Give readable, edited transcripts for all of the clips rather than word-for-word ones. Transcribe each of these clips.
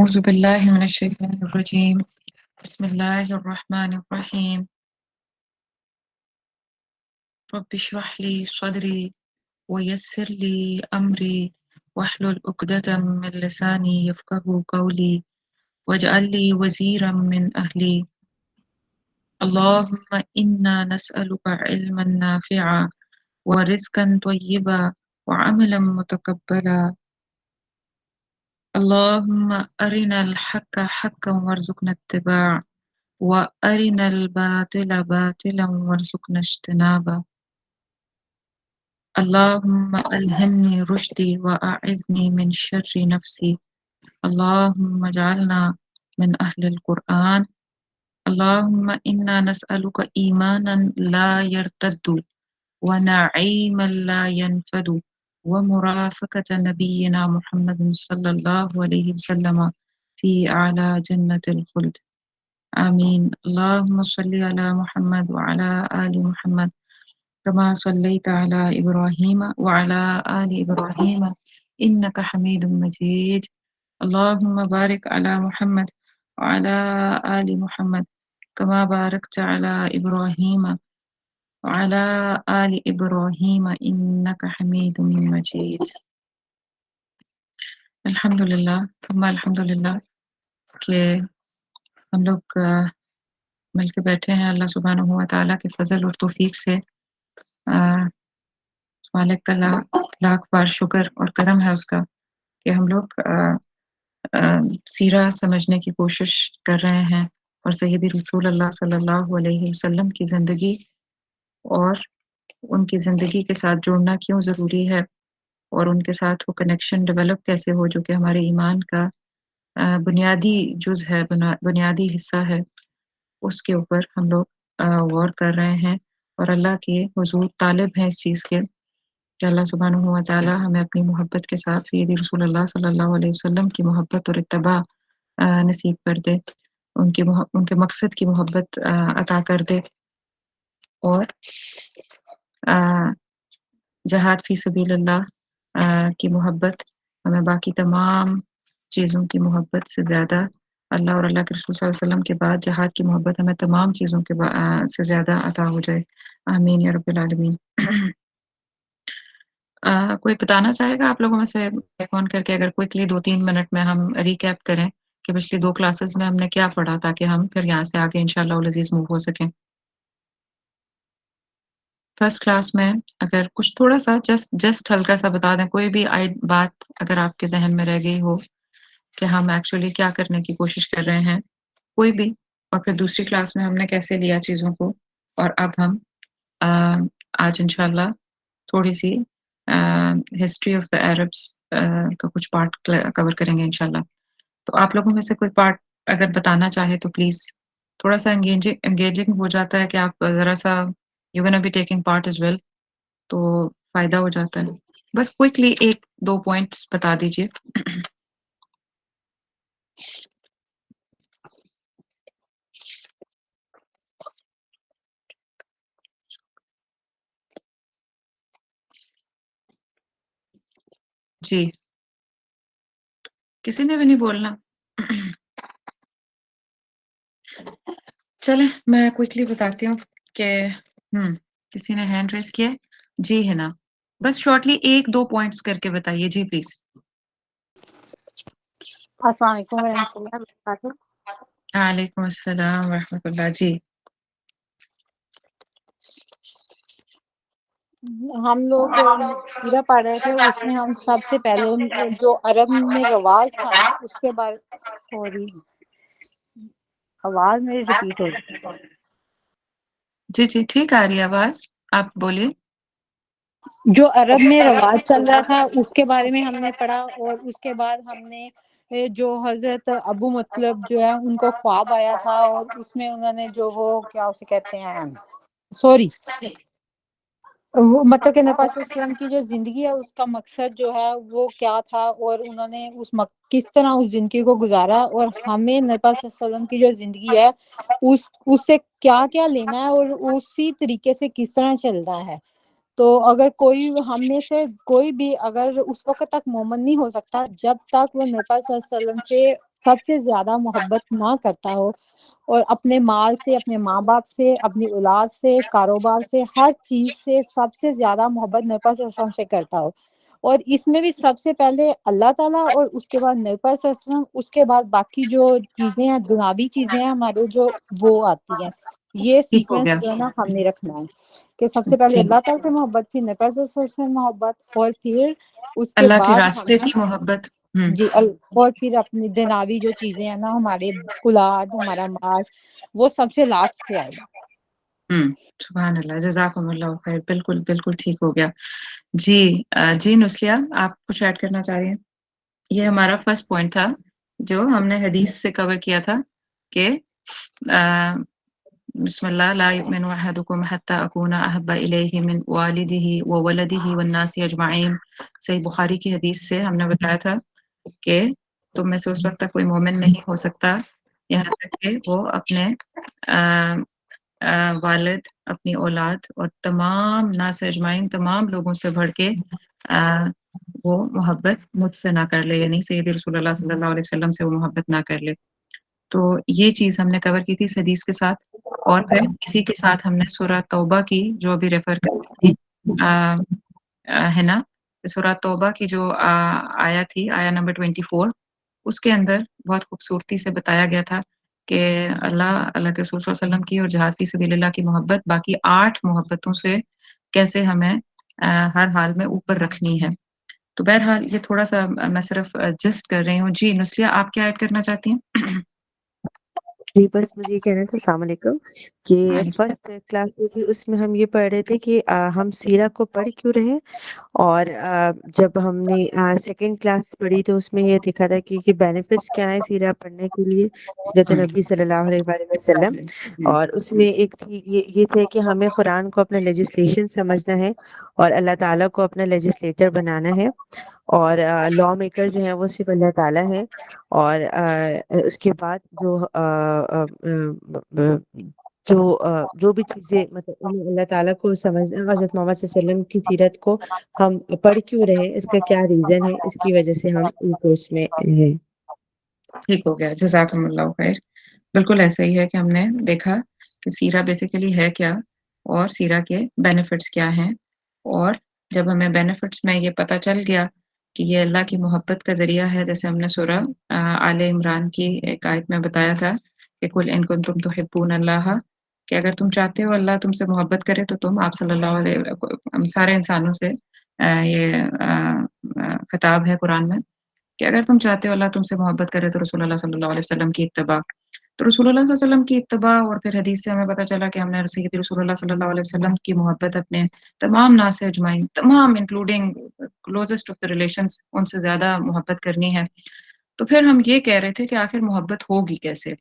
أعوذ بالله من الشيطان الرجيم بسم الله الرحمن الرحيم رب اشرح لي صدري ويسر لي أمري واحلل عقدة من لساني يفقه قولي واجعل لي وزيرا من أهلي اللهم إنا نسألك علما نافعا ورزقا طيبا وعملا متقبلا اللهم أرنا الحق حقا وارزقنا اتباعه وأرنا الباطل باطلا وارزقنا اجتنابه اللهم ألهمني رشدي وأعذني من شر نفسي اللهم اجعلنا من أهل القرآن اللهم إنا نسألك إيمانا لا يرتد ونعيما لا ينفد ومرافقة نبينا محمد صلى الله عليه وسلم في أعلى جنة الخلد آمين اللهم صل على محمد وعلى آل محمد كما صليت على إبراهيم وعلى آل إبراهيم إنك حميد مجيد اللهم بارك على محمد وعلى آل محمد كما باركت على إبراهيم وعلى آل إبراهيم إنك حميد مجيد الحمدللہ ثم الحمدللہ کہ ہم لوگ مل کے بیٹھے ہیں اللہ سبحانہ و تعالیٰ کے فضل اور توفیق سے مالک کا لاکھ بار شکر اور کرم ہے اس کا کہ ہم لوگ سیرہ سمجھنے کی کوشش کر رہے ہیں اور سیدی رسول اللہ صلی اللہ علیہ وسلم کی زندگی اور ان کی زندگی کے ساتھ جوڑنا کیوں ضروری ہے اور ان کے ساتھ وہ کنیکشن ڈیولپ کیسے ہو جو کہ ہمارے ایمان کا بنیادی جز ہے بنیادی حصہ ہے اس کے اوپر ہم لوگ غور کر رہے ہیں اور اللہ کے حضور طالب ہیں اس چیز کے کہ اللہ سبحانہ و تعالی ہمیں اپنی محبت کے ساتھ سیدی رسول اللہ صلی اللہ علیہ وسلم کی محبت اور اتباع نصیب کر دے ان کے مقصد کی محبت عطا کر دے اور جہاد فی سبیل اللہ کی محبت ہمیں باقی تمام چیزوں کی محبت سے زیادہ اللہ اور اللہ کے رسول صلی اللہ علیہ وسلم کے بعد جہاد کی محبت ہمیں تمام چیزوں کے سے زیادہ عطا ہو جائے آمین یا رب العالمین کوئی بتانا چاہے گا آپ لوگوں میں سے فون کر کے اگر کوئکلی 2-3 منٹ میں ہم ریکیپ کریں کہ پچھلی 2 کلاسز میں ہم نے کیا پڑھا تاکہ ہم پھر یہاں سے آگے انشاءاللہ العزیز موو ہو سکیں فرسٹ کلاس میں اگر کچھ تھوڑا سا جسٹ ہلکا سا بتا دیں کوئی بھی بات اگر آپ کے ذہن میں رہ گئی ہو کہ ہم ایکچولی کیا کرنے کی کوشش کر رہے ہیں کوئی بھی اور پھر دوسری کلاس میں ہم نے کیسے لیا چیزوں کو اور اب ہم آج انشاءاللہ تھوڑی سی ہسٹری آف دا عربس کا کچھ پارٹ کور کریں گے انشاءاللہ تو آپ لوگوں میں سے کوئی پارٹ اگر بتانا چاہے تو پلیز تھوڑا سا انگیجنگ ہو جاتا ہے کہ آپ ذرا سا you gonna be taking part as well تو فائدہ ہو جاتا ہے بس کوئکلی 1-2 پوائنٹس بتا دیجیے جی کسی نے بھی نہیں بولنا چلیں میں کوئکلی بتاتی ہوں کہ کسی نے ہینڈ ریز کیا جی ہے نا بس شارٹلی 1-2 پوائنٹس کر کے بتائیے جی پلیز السلام علیکم ورحمۃ اللہ وبرکاتہ وعلیکم السلام ورحمۃ اللہ جی ہم لوگ سیرہ پڑھ رہے تھے اس میں ہم سب سے پہلے جو عرب میں رواج تھا نا اس کے بارے سوری آواز میری ریپیٹ ہو رہی جی جی ٹھیک آ رہی ہے آواز آپ بولیے جو عرب میں رواج چل رہا تھا اس کے بارے میں ہم نے پڑھا اور اس کے بعد ہم نے جو حضرت ابو مطلب جو ہے ان کو خواب آیا تھا اور اس میں انہوں نے جو وہ کیا اسے کہتے ہیں سوری مطلب کہ نبی پاک صلی اللہ علیہ وسلم کی جو زندگی ہے اس کا مقصد جو ہے وہ کیا تھا اور انہوں نے کس طرح اس زندگی کو گزارا اور ہمیں نبی پاک صلی اللہ علیہ وسلم کی جو زندگی ہے اس سے کیا کیا لینا ہے اور اسی طریقے سے کس طرح چلنا ہے تو اگر کوئی ہم میں سے کوئی بھی اگر اس وقت تک مومن نہیں ہو سکتا جب تک وہ نبی صلی اللہ علیہ وسلم سے سب سے زیادہ محبت نہ کرتا ہو، اور اپنے مال سے، اپنے ماں باپ سے، اپنی اولاد سے، کاروبار سے، ہر چیز سے سب سے زیادہ محبت نبی صلی اللہ علیہ وسلم سے کرتا ہو، اور اس میں بھی سب سے پہلے اللہ تعالیٰ اور اس کے بعد نبی صلی اللہ علیہ وسلم، اس کے بعد باقی جو چیزیں ہیں دنیاوی چیزیں ہیں ہمارے جو وہ آتی ہیں. یہ ٹھیک ہو سیکوینس گیا. جو ہے نا ہم نے رکھنا ہے کہ سب سے پہلے ٹھیک. اللہ تعالیٰ سے محبت، پھر نبی صلی اللہ علیہ وسلم سے محبت، اور پھر اس کے اللہ کے بعد راستے کی محبت. جی اور پھر اپنی دنیاوی جو چیزیں ہیں نا، ہمارے اولاد، ہمارا مال، وہ سب سے لاسٹ پہ آئے گا. سبحان اللہ، جزاکم اللہ خیر. بالکل بالکل ٹھیک ہو گیا. جی جی نسلیہ، آپ کچھ ایڈ کرنا چاہ رہی ہیں؟ یہ ہمارا فرسٹ پوائنٹ تھا جو ہم نے حدیث سے کور کیا تھا کہ بسم اللہ لا یؤمن احدکم حتی اکون احب الیہ من والدہ وولدہ والناس اجمعین. صحیح بخاری کی حدیث سے ہم نے بتایا تھا کہ تم میں سے اس وقت تک کوئی مومن نہیں ہو سکتا یہاں تک کہ وہ اپنے والد، اپنی اولاد اور تمام ناس اجمعین، تمام لوگوں سے بڑھ کے وہ محبت مجھ سے نہ کر لے، یعنی سید رسول اللہ صلی اللہ علیہ وسلم سے وہ محبت نہ کر لے. تو یہ چیز ہم نے کور کی تھی اس حدیث کے ساتھ. اور پھر اسی کے ساتھ ہم نے سورہ توبہ کی جو ابھی ریفر کر تھی ہے نا، سورہ توبہ کی جو آیا تھی، آیا نمبر 24، اس کے اندر بہت خوبصورتی سے بتایا گیا تھا کہ اللہ کے رسول صلی اللہ علیہ وسلم کی اور جہاد فی سبیل اللہ کی محبت باقی 8 محبتوں سے کیسے ہمیں ہر حال میں اوپر رکھنی ہے. تو بہرحال یہ تھوڑا سا میں صرف جسٹ کر رہی ہوں. جی نسلیہ، آپ کیا ایڈ کرنا چاہتی ہیں؟ جی بس مجھے یہ کہنا تھا، السلام علیکم، کہ فرسٹ کلاس جو تھی اس میں ہم یہ پڑھ رہے تھے کہ ہم سیرہ کو پڑھ کیوں رہے، اور جب ہم نے سیکنڈ کلاس پڑھی تو اس میں یہ دکھا تھا کہ بینیفٹس کیا ہیں سیرہ پڑھنے کے لیے، سیرت النبی صلی اللہ علیہ وآلہ وسلم. اور اس میں ایک تھی یہ تھے کہ ہمیں قرآن کو اپنا لیجسلیشن سمجھنا ہے اور اللہ تعالیٰ کو اپنا لیجسلیٹر بنانا ہے، اور لا میکر جو ہیں وہ صرف اللہ تعالیٰ ہیں. اور اس کے بعد جو بھی چیزیں مطلب انہیں اللہ تعالیٰ کو سمجھنا، حضرت محمد صلی اللہ علیہ وسلم کی سیرت کو ہم پڑھ کیوں رہے، اس کا کیا ریزن ہے، اس کی وجہ سے ہم ان کورس میں ہیں. ٹھیک ہو گیا، جزاکم اللہ خیر. بالکل ایسا ہی ہے کہ ہم نے دیکھا کہ سیرہ بیسیکلی ہے کیا اور سیرہ کے بینیفٹس کیا ہیں. اور جب ہمیں بینیفٹس میں یہ پتہ چل گیا کہ یہ اللہ کی محبت کا ذریعہ ہے، جیسے ہم نے سورہ آل عمران کی ایک آیت میں بتایا تھا کہ قل ان کنتم تحبون اللہ، کہ اگر تم چاہتے ہو اللہ تم سے محبت کرے تو تم آپ صلی اللہ علیہ سارے انسانوں سے یہ خطاب ہے قرآن میں کہ اگر تم چاہتے ہو اللہ تم سے محبت کرے تو رسول اللہ صلی اللہ علیہ وسلم کی اتباع. تو رسول اللہ صلی اللہ علیہ وسلم کی اتباع، اور پھر حدیث سے ہمیں پتہ چلا کہ ہم نے سید رسول اللہ صلی اللہ علیہ وسلم کی محبت اپنے تمام ناس اجمعین، تمام including closest of the relations, ان سے زیادہ محبت کرنی ہے. تو پھر ہم یہ کہہ رہے تھے کہ آخر محبت ہوگی کیسے؟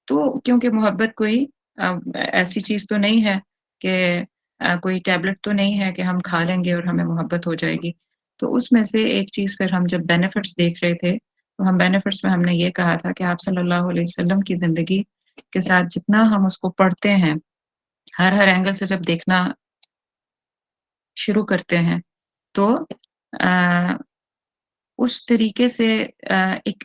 تو کیونکہ محبت کوئی ایسی چیز تو نہیں ہے کہ کوئی ٹیبلٹ تو نہیں ہے کہ ہم کھا لیں گے اور ہمیں محبت ہو جائے گی. تو اس میں سے ایک چیز پھر ہم جب بینیفٹس دیکھ رہے تھے تو ہم بینیفٹس میں ہم نے یہ کہا تھا کہ آپ صلی اللہ علیہ وسلم کی زندگی کے ساتھ جتنا ہم اس کو پڑھتے ہیں، ہر اینگل سے جب دیکھنا شروع کرتے ہیں تو اس طریقے سے ایک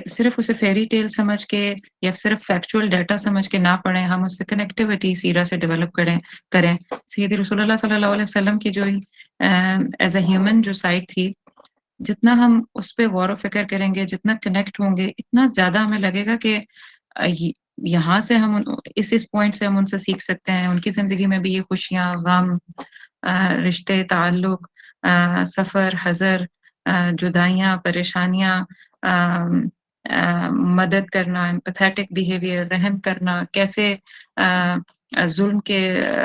صرف اسے فیری ٹیل سمجھ کے یا صرف فیکچوئل ڈیٹا سمجھ کے نہ پڑھیں، ہم اس سے کنیکٹیوٹی سیرہ سے ڈیولپ کریں. سید رسول اللہ صلی اللہ علیہ وسلم کی جو ایز اے ہیومن جو سائڈ تھی، جتنا ہم اس پہ غور و فکر کریں گے، جتنا کنیکٹ ہوں گے، اتنا زیادہ ہمیں لگے گا کہ یہاں سے ہم اس پوائنٹ سے ہم ان سے سیکھ سکتے ہیں. ان کی زندگی میں بھی یہ خوشیاں، غم، رشتے، تعلق، سفر، حضر، جدائیاں، پریشانیاں، مدد کرنا، امپیتھیٹک بیہیویئر، رحم کرنا، کیسے ظلم کے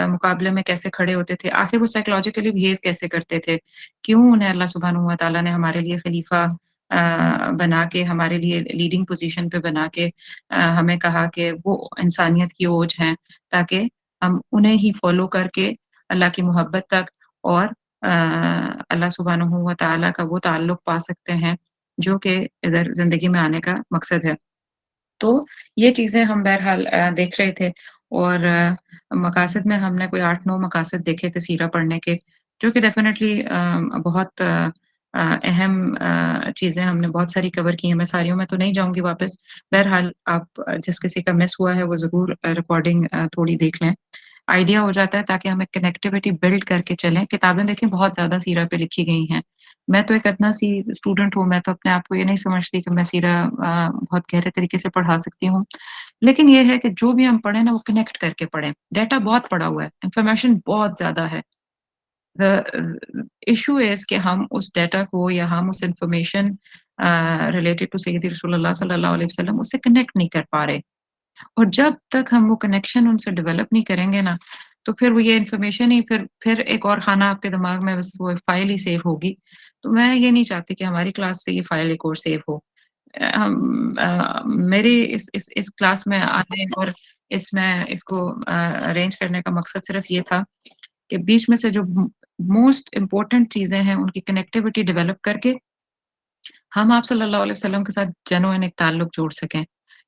مقابلے میں کیسے کھڑے ہوتے تھے، آخر وہ سائیکولوجیکلی بہیو کیسے کرتے تھے، کیوں انہیں اللہ سبحانہ و تعالیٰ نے ہمارے لیے خلیفہ بنا کے، ہمارے لیے لیڈنگ پوزیشن پہ بنا کے ہمیں کہا کہ وہ انسانیت کی اوج ہیں، تاکہ ہم انہیں ہی فالو کر کے اللہ کی محبت تک اور اللہ سبحانہ و تعالیٰ کا وہ تعلق پا سکتے ہیں جو کہ ادھر زندگی میں آنے کا مقصد ہے. تو یہ چیزیں ہم بہرحال دیکھ رہے تھے. اور مقاصد میں ہم نے کوئی 8-9 مقاصد دیکھے تھے سیرہ پڑھنے کے، جو کہ ڈیفینیٹلی بہت اہم چیزیں ہم نے بہت ساری کور کی ہیں، میں ساریوں میں تو نہیں جاؤں گی واپس۔ بہرحال آپ جس کسی کا مس ہوا ہے وہ ضرور ریکارڈنگ تھوڑی دیکھ لیں، آئیڈیا ہو جاتا ہے تاکہ ہم ایک کنیکٹیوٹی بلڈ کر کے چلیں۔ کتابیں دیکھیں بہت زیادہ سیرہ پہ لکھی گئی ہیں، میں تو ایک ادنیٰ سی اسٹوڈنٹ ہوں، میں تو اپنے آپ کو یہ نہیں سمجھتی کہ میں سیرہ بہت گہرے طریقے سے پڑھا سکتی ہوں، لیکن یہ ہے کہ جو بھی ہم پڑھیں نا وہ کنیکٹ کر کے پڑھیں۔ ڈیٹا بہت پڑا ہوا ہے، انفارمیشن بہت زیادہ ہے۔ the ایشو از کہ ہم اس ڈیٹا کو یا ہم اس انفارمیشن ریلیٹڈ ٹو سیدی رسول اللہ صلی اللہ علیہ وسلم اس سے کنیکٹ نہیں کر پا رہے، اور جب تک ہم وہ کنیکشن ان سے ڈیولپ نہیں کریں گے نا تو پھر وہ یہ انفارمیشن ہی پھر ایک اور خانہ آپ کے دماغ میں بس وہ فائل ہی سیو ہوگی۔ تو میں یہ نہیں چاہتی کہ ہماری کلاس سے یہ فائل ایک اور سیو ہو۔ میری اس کلاس میں آنے اور اس میں اس کو ارینج کرنے کا مقصد صرف یہ تھا کہ بیچ میں سے جو موسٹ امپورٹنٹ چیزیں ہیں ان کی کنیکٹیوٹی ڈیولپ کر کے ہم آپ صلی اللہ علیہ وسلم کے ساتھ جینوئن ایک تعلق جوڑ سکیں،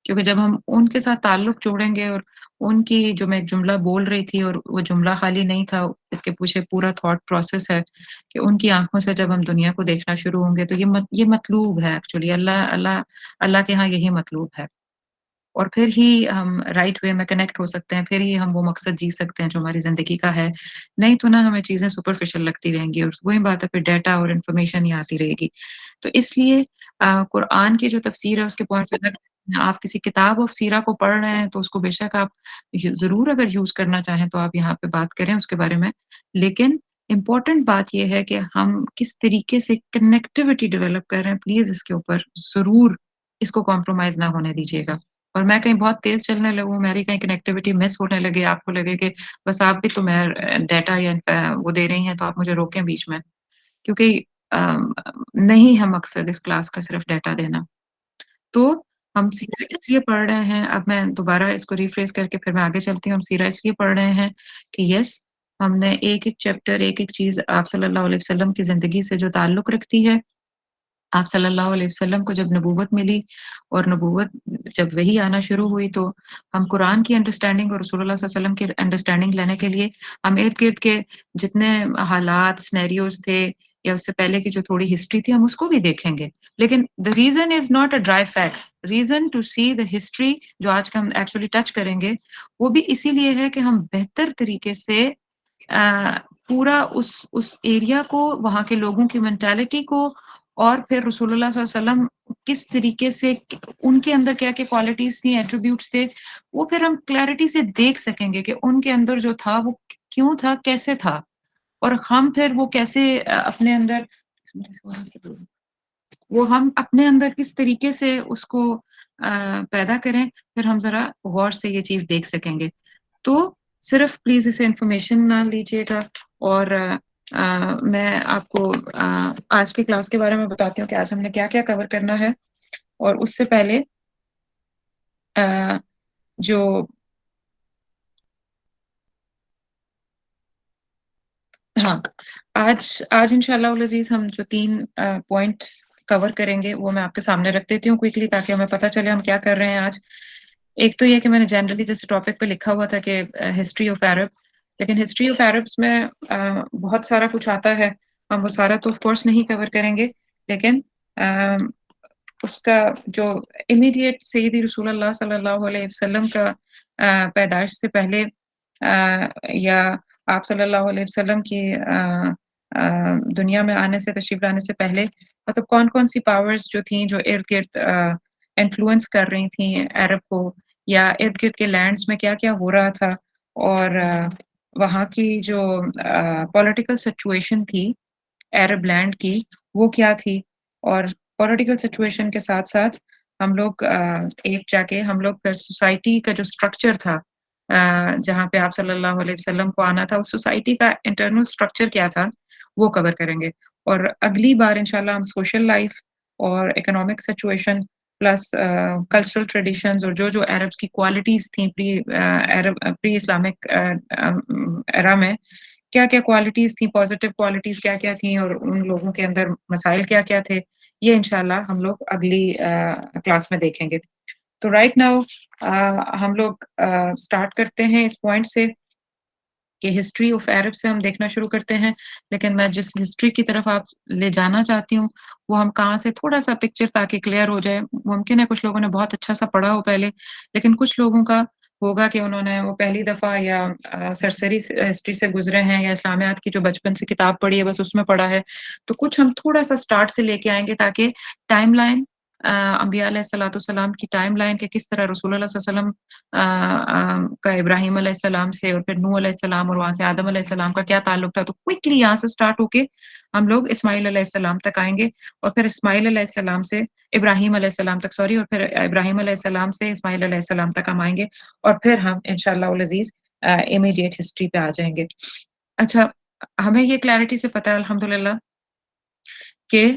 کیونکہ جب ہم ان کے ساتھ تعلق جوڑیں گے اور ان کی جو میں ایک جملہ بول رہی تھی اور وہ جملہ خالی نہیں تھا، اس کے پیچھے پورا تھاٹ پروسیس ہے کہ ان کی آنکھوں سے جب ہم دنیا کو دیکھنا شروع ہوں گے تو یہ مطلوب ہے ایکچولی، اللہ کے ہاں یہی مطلوب ہے، اور پھر ہی ہم رائٹ وے میں کنیکٹ ہو سکتے ہیں، پھر ہی ہم وہ مقصد جی سکتے ہیں جو ہماری زندگی کا ہے، نہیں تو نا ہمیں چیزیں سپرفیشل لگتی رہیں گی اور وہی بات ہے پھر ڈیٹا اور انفارمیشن ہی آتی رہے گی۔ تو اس لیے قرآن کی جو تفسیر ہے اس کے پوائنٹ سے اگر آپ کسی کتاب آف سیرہ کو پڑھ رہے ہیں تو اس کو بے شک آپ ضرور اگر یوز کرنا چاہیں تو آپ یہاں پہ بات کریں اس کے بارے میں، لیکن امپورٹنٹ بات یہ ہے کہ ہم کس طریقے سے کنیکٹیوٹی ڈیولپ کر رہے ہیں، پلیز اس کے اوپر ضرور اس کو کمپرومائز نہ ہونے دیجیے گا۔ اور میں کہیں بہت تیز چلنے لگوں، میری کہیں کنیکٹیوٹی مس ہونے لگے، آپ کو لگے کہ بس آپ بھی تو میں ڈیٹا یا وہ دے رہی ہیں تو آپ مجھے روکیں بیچ میں، کیونکہ نہیں ہے مقصد اس کلاس کا صرف ڈیٹا دینا۔ تو ہم سیرہ اس لیے پڑھ رہے ہیں، اب میں دوبارہ اس کو ریفریز کر کے پھر میں آگے چلتی ہوں، ہم سیرہ اس لیے پڑھ رہے ہیں کہ یس ہم نے ایک ایک چیپٹر، ایک ایک چیز آپ صلی اللہ علیہ وسلم کی زندگی سے جو تعلق رکھتی ہے، آپ صلی اللہ علیہ وسلم کو جب نبوت ملی اور نبوت جب وہی آنا شروع ہوئی تو ہم قرآن کی انڈرسٹینڈنگ اور رسول اللہ صلی اللہ علیہ وسلم کی انڈرسٹینڈنگ لینے کے لیے ہم ارد گرد کے جتنے حالات سینیریوز تھے یا اس سے پہلے کی جو تھوڑی ہسٹری تھی ہم اس کو بھی دیکھیں گے، لیکن the reason is not a dry fact, reason to see the history جو آج کا ہم ایکچولی ٹچ کریں گے وہ بھی اسی لیے ہے کہ ہم بہتر طریقے سے پورا اس ایریا کو، وہاں کے لوگوں کی مینٹالٹی کو، اور پھر رسول اللہ صلی اللہ علیہ وسلم کس طریقے سے ان کے اندر کیا کیا کوالٹیز تھیں، ایٹریبیوٹس تھے، وہ پھر ہم کلیئرٹی سے دیکھ سکیں گے کہ ان کے اندر جو تھا وہ کیوں تھا، کیسے تھا، اور ہم پھر وہ کیسے اپنے اندر ہم اپنے اندر کس طریقے سے اس کو پیدا کریں، پھر ہم ذرا غور سے یہ چیز دیکھ سکیں گے۔ تو صرف پلیز اسے انفارمیشن نہ لیجیے گا، اور میں آپ کو آج کی کلاس کے بارے میں بتاتی ہوں کہ آج ہم نے کیا کیا کور کرنا ہے، اور اس سے پہلے جو ہاں آج انشاءاللہ العزیز ہم جو 3 پوائنٹس کور کریں گے وہ میں آپ کے سامنے رکھ دیتی ہوں کوئکلی تاکہ ہمیں پتہ چلے ہم کیا کر رہے ہیں آج۔ ایک تو یہ کہ میں نے جنرلی جیسے ٹاپک پہ لکھا ہوا تھا کہ ہسٹری آف عرب، لیکن ہسٹری آف عربس میں بہت سارا کچھ آتا ہے، ہم وہ سارا تو آف کورس نہیں کور کریں گے، لیکن اس کا جو امیڈیٹ سیدی رسول اللہ صلی اللہ علیہ وسلم کا پیدائش سے پہلے یا آپ صلی اللہ علیہ وسلم کی دنیا میں آنے سے، تشریف لانے سے پہلے مطلب کون کون سی پاورز جو تھیں جو ارد گرد انفلوئنس کر رہی تھیں عرب کو، یا ارد گرد کے لینڈز میں کیا کیا ہو رہا تھا، اور وہاں کی جو پولیٹیکل سچویشن تھی عرب لینڈ کی وہ کیا تھی، اور پولیٹیکل سچویشن کے ساتھ ساتھ ہم لوگ ایک جا کے ہم لوگ پھر سوسائٹی کا جو سٹرکچر تھا جہاں پہ آپ صلی اللہ علیہ وسلم کو آنا تھا، اس سوسائٹی کا انٹرنل سٹرکچر کیا تھا وہ کور کریں گے، اور اگلی بار انشاءاللہ ہم سوشل لائف اور economic situation plus cultural traditions اور جو عربس کی کوالٹیز تھیں پری اسلامک ایرا میں کیا کیا کوالٹیز تھیں، پازیٹیو کوالٹیز کیا کیا تھیں، اور ان لوگوں کے اندر مسائل کیا کیا تھے، یہ انشاءاللہ ہم لوگ اگلی کلاس میں دیکھیں گے۔ تو رائٹ ناؤ ہم لوگ اسٹارٹ کرتے ہیں اس پوائنٹ سے کہ ہسٹری آف عرب سے ہم دیکھنا شروع کرتے ہیں، لیکن میں جس ہسٹری کی طرف آپ لے جانا چاہتی ہوں وہ ہم کہاں سے تھوڑا سا پکچر تاکہ کلیئر ہو جائے. ممکن ہے کچھ لوگوں نے بہت اچھا سا پڑھا ہو پہلے، لیکن کچھ لوگوں کا ہوگا کہ انہوں نے وہ پہلی دفعہ یا سرسری ہسٹری سے گزرے ہیں یا اسلامیات کی جو بچپن سے کتاب پڑھی ہے بس اس میں پڑھا ہے. تو کچھ ہم تھوڑا سا سٹارٹ سے لے کے آئیں گے تاکہ ٹائم لائن انبیاء علیہ الصلوۃ والسلام کی ٹائم لائن کے کس طرح رسول اللہ صلی اللہ علیہ وسلم کا ابراہیم علیہ السلام سے اور پھر نوح علیہ السلام اور وہاں سے آدم علیہ السلام کا کیا تعلق تھا. تو کوئکلی یہاں سے سٹارٹ ہو کے ہم لوگ اسماعیل علیہ السلام تک آئیں گے اور پھر اسماعیل علیہ السلام سے ابراہیم علیہ السلام تک اور پھر ابراہیم علیہ السلام سے اسماعیل علیہ السلام تک ہم آئیں گے اور پھر ہم انشاءاللہ العزیز امیڈیٹ ہسٹری پہ آ جائیں گے. اچھا ہمیں یہ کلیئرٹی سے پتہ ہے الحمدللہ کہ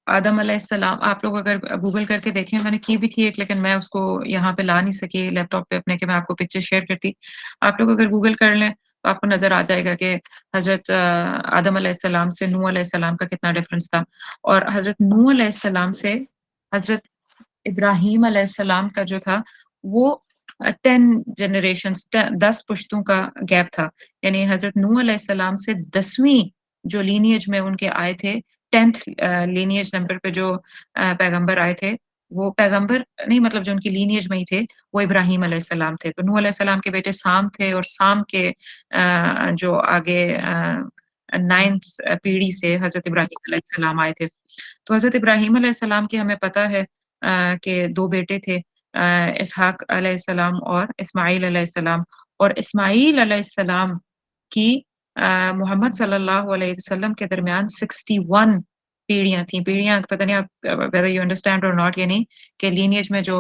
آدم علیہ السلام آپ لوگ اگر گوگل کر کے دیکھیں، میں نے کی بھی تھی ایک لیکن میں اس کو یہاں پہ لا نہیں سکی لیپ ٹاپ پہ اپنے کہ میں آپ کو پکچر شیئر کرتی. آپ لوگ اگر گوگل کر لیں تو آپ کو نظر آ جائے گا کہ حضرت آدم علیہ السلام سے نوح علیہ السلام کا کتنا ڈفرنس تھا، اور حضرت نوح علیہ السلام سے حضرت ابراہیم علیہ السلام کا جو تھا وہ 10 جنریشنز 10 پشتوں کا گیپ تھا. یعنی حضرت نوح علیہ السلام سے 10ویں جو لینیج میں ان کے آئے تھے 10th لینیج نمبر پہ جو پیغمبر آئے تھے وہ پیغمبر نہیں مطلب جو ان کی لینیج میں ہی تھے وہ ابراہیم علیہ السلام تھے. تو نوح علیہ السلام کے بیٹے سام تھے اور سام کے جو آگے 9th پیڑھی سے حضرت ابراہیم علیہ السلام آئے تھے. تو حضرت ابراہیم علیہ السلام کی ہمیں پتہ ہے کہ 2 بیٹے تھے، اسحاق علیہ السلام اور اسماعیل علیہ السلام. اور اسماعیل علیہ السلام کی محمد صلی اللہ علیہ وسلم کے درمیان 61 پیڑھیاں تھیں. پیڑھیاں پتہ نہیں آپ whether you understand or not، یعنی کہ لینیج میں جو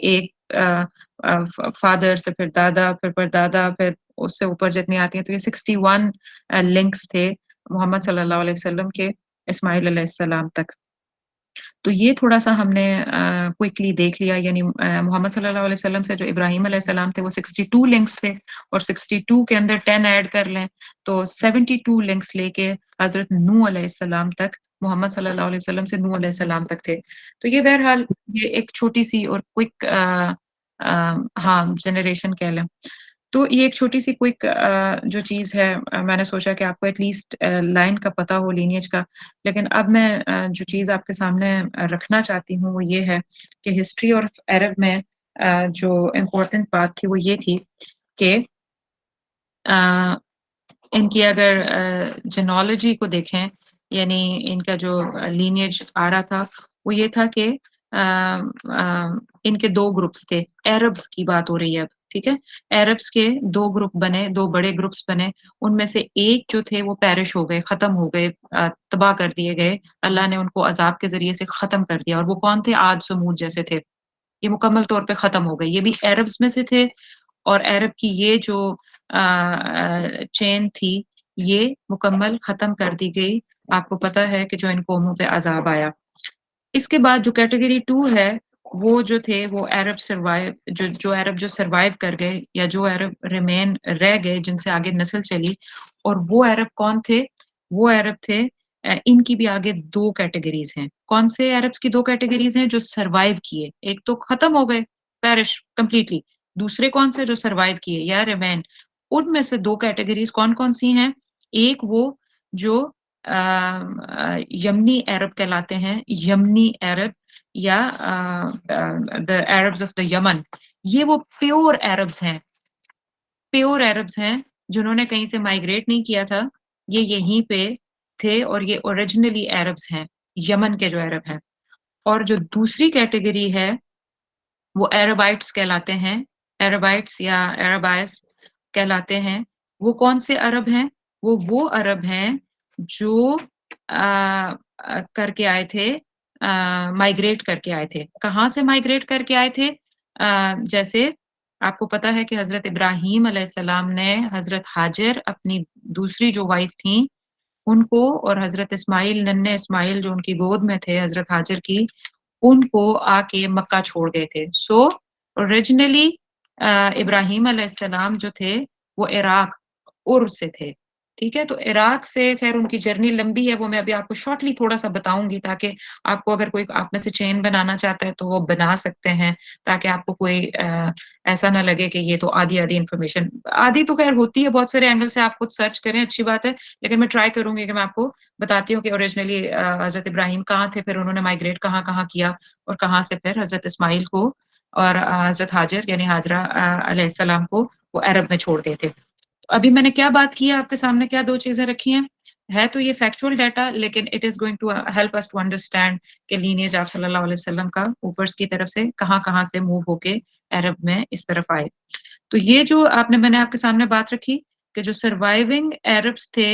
ایک فادر سے پھر دادا پھر پردادا پھر اس سے اوپر جتنی آتی ہیں تو یہ 61 لنکس تھے محمد صلی اللہ علیہ وسلم کے اسماعیل علیہ السلام تک. تو یہ تھوڑا سا ہم نے کوئکلی دیکھ لیا. یعنی محمد صلی اللہ علیہ وسلم سے جو ابراہیم علیہ السلام تھے وہ 62 لنکس تھے اور 62 کے اندر 10 ایڈ کر لیں تو 72 لنکس لے کے حضرت نوح علیہ السلام تک محمد صلی اللہ علیہ وسلم سے نوح علیہ السلام تک تھے. تو یہ بہرحال یہ ایک چھوٹی سی اور کوئک جنریشن کہہ لیں. تو یہ ایک چھوٹی سی کوئک جو چیز ہے میں نے سوچا کہ آپ کو ایٹ لیسٹ لائن کا پتہ ہو لینیج کا. لیکن اب میں جو چیز آپ کے سامنے رکھنا چاہتی ہوں وہ یہ ہے کہ ہسٹری اور عرب میں جو امپورٹنٹ بات تھی وہ یہ تھی کہ ان کی اگر جنالوجی کو دیکھیں یعنی ان کا جو لینیج آ رہا تھا وہ یہ تھا کہ ان کے 2 گروپس تھے. عربس کی بات ہو رہی ہے اب، ٹھیک ہے. عربس کے 2 گروپ بنے، 2 بڑے گروپس بنے. ان میں سے ایک جو تھے وہ پیرش ہو گئے، ختم ہو گئے، تباہ کر دیے گئے. اللہ نے ان کو عذاب کے ذریعے سے ختم کر دیا. اور وہ کون تھے؟ عاد سمود جیسے تھے. یہ مکمل طور پہ ختم ہو گئے. یہ بھی عربس میں سے تھے اور عرب کی یہ جو چین تھی یہ مکمل ختم کر دی گئی. آپ کو پتہ ہے کہ جو ان قوموں پہ عذاب آیا. اس کے بعد جو کیٹیگری 2 ہے وہ جو تھے وہ عرب سروائیو جو عرب جو سروائیو کر گئے یا جو عرب ریمین رہ گئے جن سے آگے نسل چلی. اور وہ عرب کون تھے؟ وہ عرب تھے ان کی بھی آگے 2 کیٹیگریز ہیں. کون سے عربs کی 2 کیٹیگریز ہیں جو سروائیو کیے؟ ایک تو ختم ہو گئے پیرش کمپلیٹلی، دوسرے کون سے جو سروائیو کیے یا ریمین. ان میں سے 2 کیٹیگریز کون کون سی ہیں؟ ایک وہ جو یمنی عرب کہلاتے ہیں، یمنی عرب یا the Arabs of the یمن. یہ وہ پیور عربs ہیں، پیور عربs ہیں جنہوں نے کہیں سے مائیگریٹ نہیں کیا تھا. یہ یہیں پہ تھے اور یہ اوریجنلی عربs ہیں، یمن کے جو عرب ہیں. اور جو دوسری کیٹیگری ہے وہ عربائٹس کہلاتے ہیں، عربائٹس یا عربائز کہلاتے ہیں. وہ کون سے عرب ہیں؟ وہ عرب ہیں جو کر کے آئے تھے، مائیگریٹ کر کے آئے تھے. کہاں سے مائیگریٹ کر کے آئے تھے؟ جیسے آپ کو پتا ہے کہ حضرت ابراہیم علیہ السلام نے حضرت ہاجر اپنی دوسری جو وائف تھیں ان کو اور حضرت اسماعیل ننھے اسماعیل جو ان کی گود میں تھے حضرت ہاجر کی ان کو آ کے مکہ چھوڑ گئے تھے. سو اوریجنلی ابراہیم علیہ السلام جو تھے وہ عراق اور سے تھے. ٹھیک ہے. تو عراق سے خیر ان کی جرنی لمبی ہے، وہ میں ابھی آپ کو شارٹلی تھوڑا سا بتاؤں گی تاکہ آپ کو اگر کوئی آپ میں سے چین بنانا چاہتا ہے تو وہ بنا سکتے ہیں، تاکہ آپ کو کوئی ایسا نہ لگے کہ یہ تو آدھی انفارمیشن، آدھی تو خیر ہوتی ہے بہت سارے اینگل سے، آپ خود سرچ کریں اچھی بات ہے، لیکن میں ٹرائی کروں گی کہ میں آپ کو بتاتی ہوں کہ اوریجنلی حضرت ابراہیم کہاں تھے، پھر انہوں نے مائگریٹ کہاں کہاں کیا، اور کہاں سے پھر حضرت اسماعیل کو اور حضرت ہاجر یعنی ہاجرہ علیہ السلام کو وہ عرب میں چھوڑ گئے تھے. ابھی میں نے کیا بات کی ہے آپ کے سامنے، کیا دو چیزیں رکھی ہیں، ہے تو یہ فیکچوئل ڈیٹا، لیکن it is going to help us to understand کہ لینیج آپ صلی اللہ علیہ وسلم کا اوپرس کی طرف سے کہاں کہاں سے موو ہو کے عرب میں اس طرف آئے. تو یہ جو میں نے آپ کے سامنے بات رکھی کہ جو سروائیونگ عربس تھے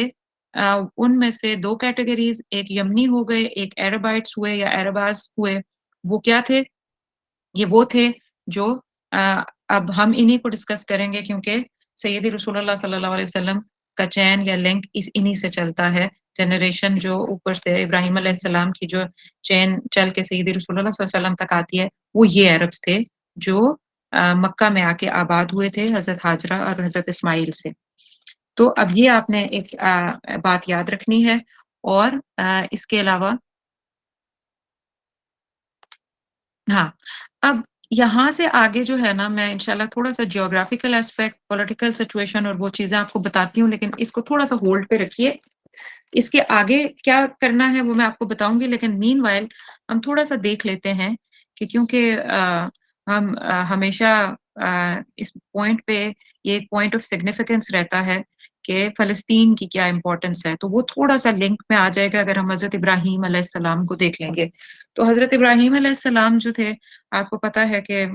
ان میں سے دو کیٹیگریز، ایک یمنی ہو گئے، ایک عربائٹس ہوئے یا عرباز ہوئے. وہ کیا تھے؟ یہ وہ تھے جو اب ہم انہی کو ڈسکس کریں گے، کیونکہ سیدی رسول اللہ صلی اللہ علیہ وسلم کا چین یا لنک انہی سے چلتا ہے. جنریشن جو اوپر سے ابراہیم علیہ السلام کی جو چین چل کے سیدی رسول اللہ صلی اللہ علیہ وسلم تک آتی ہے، وہ یہ عربس تھے جو مکہ میں آ کے آباد ہوئے تھے حضرت ہاجرہ اور حضرت اسماعیل سے. تو اب یہ آپ نے ایک بات یاد رکھنی ہے. اور اس کے علاوہ ہاں، اب یہاں سے آگے جو ہے نا، میں انشاءاللہ تھوڑا سا جیوگرافیکل ایسپیکٹ، پولیٹیکل سچویشن اور وہ چیزیں آپ کو بتاتی ہوں، لیکن اس کو تھوڑا سا ہولڈ پہ رکھیے. اس کے آگے کیا کرنا ہے وہ میں آپ کو بتاؤں گی، لیکن مین وائل ہم تھوڑا سا دیکھ لیتے ہیں کہ کیونکہ ہم ہمیشہ اس پوائنٹ پہ یہ ایک پوائنٹ آف سگنیفیکنس رہتا ہے کہ فلسطین کی کیا امپورٹنس ہے، تو وہ تھوڑا سا لنک میں آ جائے گا اگر ہم حضرت ابراہیم علیہ السلام کو دیکھ لیں گے. تو حضرت ابراہیم علیہ السلام جو تھے، آپ کو پتا ہے کہ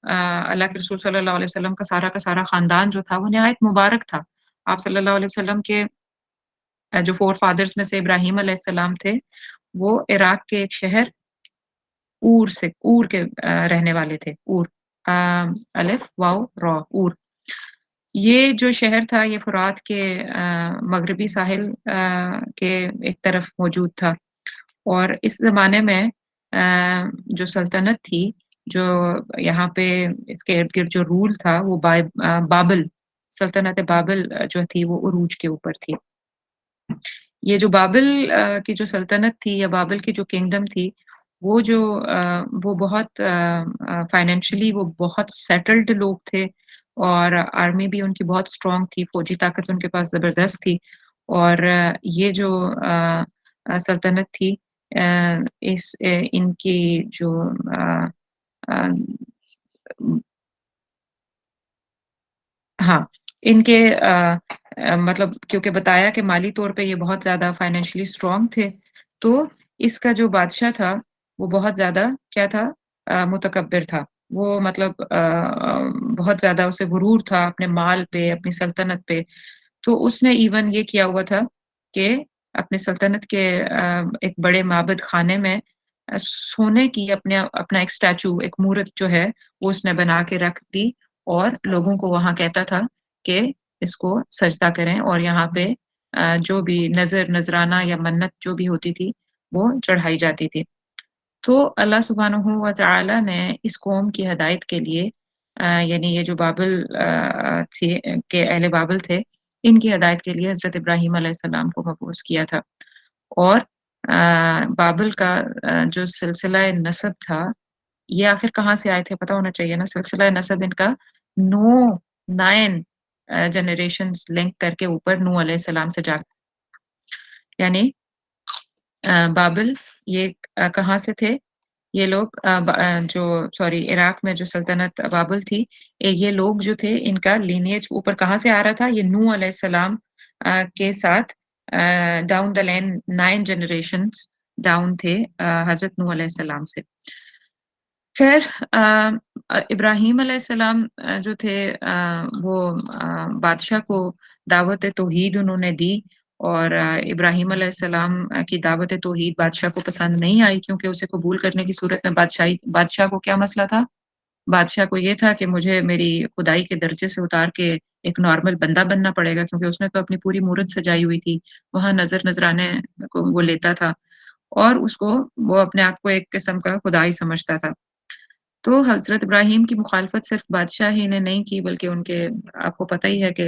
اللہ کے رسول صلی اللہ علیہ وسلم کا سارا خاندان جو تھا وہ نہایت مبارک تھا. آپ صلی اللہ علیہ وسلم کے جو فور فادرز میں سے ابراہیم علیہ السلام تھے، وہ عراق کے ایک شہر اور کے رہنے والے تھے. اور الف واو را اور، یہ جو شہر تھا یہ فرات کے مغربی ساحل کے ایک طرف موجود تھا. اور اس زمانے میں جو سلطنت تھی، جو یہاں پہ اس کے ارد گرد جو رول تھا، وہ بابل سلطنت بابل جو تھی وہ عروج کے اوپر تھی. یہ جو بابل کی جو سلطنت تھی یا بابل کی جو کنگڈم تھی، وہ بہت فائنینشلی وہ بہت سیٹلڈ لوگ تھے، اور آرمی بھی ان کی بہت اسٹرانگ تھی، فوجی طاقت ان کے پاس زبردست تھی. اور یہ جو سلطنت تھی، ان کی جو ہاں ان کے مطلب کیونکہ بتایا کہ مالی طور پہ یہ بہت زیادہ فائنینشلی اسٹرانگ تھے، تو اس کا جو بادشاہ تھا وہ بہت زیادہ کیا تھا، متکبر تھا. وہ مطلب بہت زیادہ اسے غرور تھا اپنے مال پہ، اپنی سلطنت پہ. تو اس نے ایون یہ کیا ہوا تھا کہ اپنے سلطنت کے ایک بڑے معبد خانے میں سونے کی اپنا ایک اسٹیچو، ایک مورت جو ہے وہ اس نے بنا کے رکھ دی، اور لوگوں کو وہاں کہتا تھا کہ اس کو سجدہ کریں، اور یہاں پہ جو بھی نذرانہ یا منت جو بھی ہوتی تھی وہ چڑھائی جاتی تھی. تو اللہ سبحانہ و تعالی نے اس قوم کی ہدایت کے لیے یعنی یہ جو بابل تھے کہ اہل بابل تھے، ان کی ہدایت کے لیے حضرت ابراہیم علیہ السلام کو مبعوث کیا تھا. اور بابل کا جو سلسلہ نسب تھا، یہ آخر کہاں سے آئے تھے پتہ ہونا چاہیے نا. سلسلہ نسب ان کا 9 جنریشنز لنک کر کے اوپر نوح علیہ السلام سے جا، یعنی بابل یہ کہاں سے تھے یہ لوگ، عراق میں جو سلطنت بابل تھی، یہ لوگ جو تھے ان کا لینیج اوپر کہاں سے آ رہا تھا، یہ نوح علیہ السلام کے ساتھ down the line 9 generations down تھے حضرت نوح علیہ السلام سے. خیر ابراہیم علیہ السلام جو تھے وہ بادشاہ کو دعوت توحید انہوں نے دی، اور ابراہیم علیہ السلام کی دعوت توحید بادشاہ کو پسند نہیں آئی، کیونکہ اسے قبول کرنے کی صورت میں بادشاہ کو کیا مسئلہ تھا؟ بادشاہ کو یہ تھا کہ مجھے میری خدائی کے درجے سے اتار کے ایک نارمل بندہ بننا پڑے گا، کیونکہ اس نے تو اپنی پوری مورت سجائی ہوئی تھی، وہاں نذرانے کو وہ لیتا تھا، اور اس کو وہ اپنے آپ کو ایک قسم کا خدائی سمجھتا تھا. تو حضرت ابراہیم کی مخالفت صرف بادشاہ ہی نے نہیں کی، بلکہ ان کے آپ کو پتہ ہی ہے کہ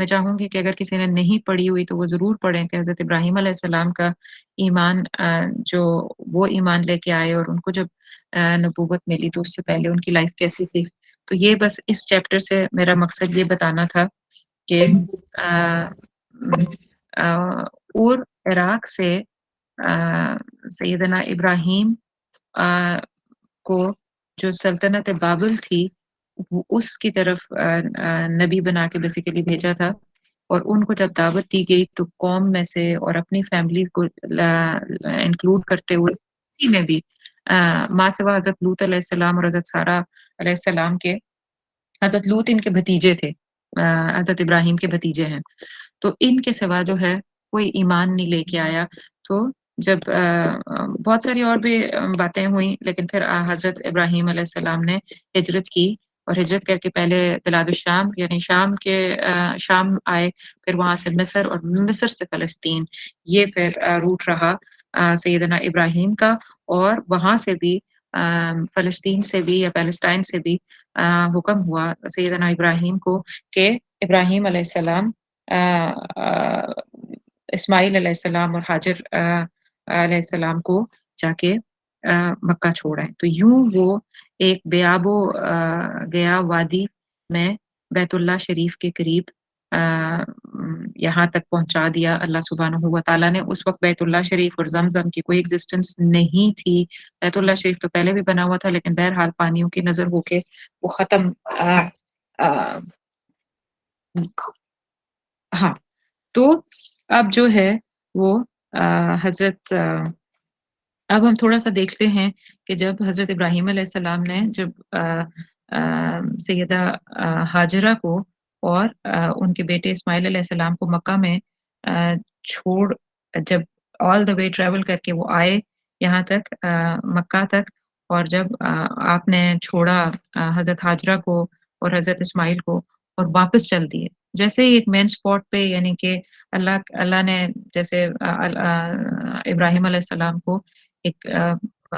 میں چاہوں گی کہ اگر کسی نے نہیں پڑھی ہوئی تو وہ ضرور پڑھیں کہ حضرت ابراہیم علیہ السلام کا ایمان جو وہ ایمان لے کے آئے اور ان کو جب نبوت ملی تو اس سے پہلے ان کی لائف کیسی تھی. تو یہ بس اس چیپٹر سے میرا مقصد یہ بتانا تھا کہ اور عراق سے سیدنا ابراہیم کو جو سلطنت بابل تھی اس کی طرف نبی بنا کے بیسیکلی بھیجا تھا، اور ان کو جب دعوت دی گئی تو قوم میں سے اور اپنی فیملی کو انکلوڈ کرتے ہوئے اسی میں بھی ماں سوا حضرت لوط علیہ السلام اور حضرت سارہ علیہ السلام کے، حضرت لوط ان کے بھتیجے تھے، حضرت ابراہیم کے بھتیجے ہیں، تو ان کے سوا جو ہے کوئی ایمان نہیں لے کے آیا. تو جب بہت ساری اور بھی باتیں ہوئیں، لیکن پھر حضرت ابراہیم علیہ السلام نے ہجرت کی، اور ہجرت کر کے پہلے بلاد الشام یعنی شام آئے، پھر وہاں سے مصر، اور مصر سے فلسطین. یہ پھر روٹ رہا سیدنا ابراہیم کا، اور وہاں سے بھی فلسطین سے بھی یا پیلسٹائن سے بھی حکم ہوا سیدنا ابراہیم کو کہ ابراہیم علیہ السلام اسماعیل علیہ السلام اور حاجر علیہ السلام کو جا کے مکہ چھوڑیں. تو یوں وہ ایک بے آب و گیا وادی میں بیت اللہ شریف کے قریب یہاں تک پہنچا دیا اللہ سبحانہ و تعالیٰ نے. اس وقت بیت اللہ شریف اور زمزم کی کوئی ایگزسٹنس نہیں تھی. بیت اللہ شریف تو پہلے بھی بنا ہوا تھا، لیکن بہرحال پانیوں کی نظر ہو کے وہ ختم. ہاں، تو اب جو ہے وہ حضرت اب ہم تھوڑا سا دیکھتے ہیں کہ جب حضرت ابراہیم علیہ السلام نے جب سیدہ ہاجرہ کو اور ان کے بیٹے اسماعیل علیہ السلام کو مکہ میں چھوڑ، جب آل دا وے ٹریول کر کے وہ آئے یہاں تک مکہ تک، اور جب آپ نے چھوڑا حضرت ہاجرہ کو اور حضرت اسماعیل کو اور واپس چل دیے، جیسے ہی ایک مین سپاٹ پہ، یعنی کہ اللہ نے جیسے ابراہیم علیہ السلام کو ایک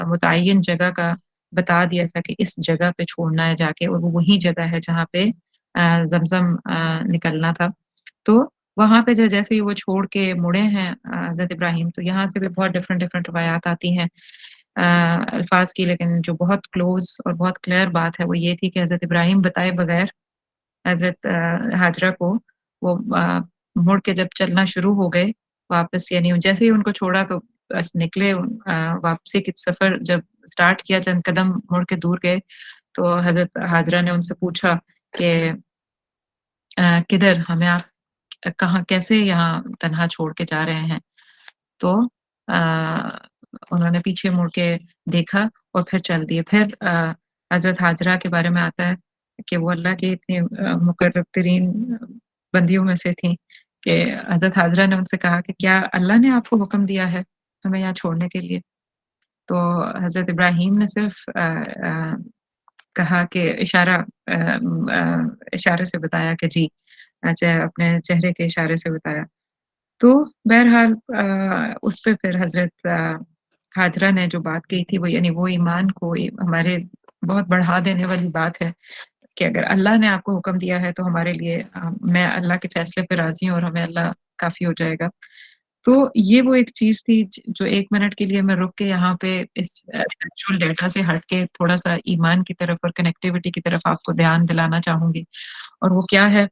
متعین جگہ کا بتا دیا تھا کہ اس جگہ پہ چھوڑنا ہے جا کے، اور وہ وہی جگہ ہے جہاں پہ زمزم نکلنا تھا. تو وہاں پہ جیسے ہی وہ چھوڑ کے مڑے ہیں حضرت ابراہیم، تو یہاں سے بھی بہت ڈفرینٹ روایات آتی ہیں الفاظ کی، لیکن جو بہت کلوز اور بہت کلیئر بات ہے وہ یہ تھی کہ حضرت ابراہیم بتائے بغیر حضرت ہاجرہ کو وہ مڑ کے جب چلنا شروع ہو گئے واپس، یعنی جیسے ہی ان کو چھوڑا تو بس نکلے واپسی کی سفر جب سٹارٹ کیا، چند قدم مڑ کے دور گئے تو حضرت ہاجرہ نے ان سے پوچھا کہ کدھر ہمیں آپ کہاں کیسے یہاں تنہا چھوڑ کے جا رہے ہیں؟ تو انہوں نے پیچھے مڑ کے دیکھا اور پھر چل دیے. پھر حضرت ہاجرہ کے بارے میں آتا ہے کہ وہ اللہ کی اتنی مقرب ترین بندیوں میں سے تھیں کہ حضرت ہاجرہ نے ان سے کہا کہ کیا اللہ نے آپ کو حکم دیا ہے ہمیں یہاں چھوڑنے کے لیے؟ تو حضرت ابراہیم نے صرف کہا کہ اشارے سے بتایا کہ جی، اپنے چہرے کے اشارے سے بتایا. تو بہرحال اس پہ پھر حضرت ہاجرہ نے جو بات کہی تھی وہ، یعنی وہ ایمان کو ہمارے بہت بڑھا دینے والی بات ہے کہ اگر اللہ نے آپ کو حکم دیا ہے تو ہمارے لیے میں اللہ کے فیصلے پہ راضی ہوں اور ہمیں اللہ کافی ہو جائے گا. تو یہ وہ ایک چیز تھی جو 1 منٹ کے لیے میں رک کے یہاں پہ اس ایکچوئل ڈیٹا سے ہٹ کے تھوڑا سا ایمان کی طرف اور کنیکٹیوٹی کی طرف آپ کو دھیان دلانا چاہوں گی. اور وہ کیا ہے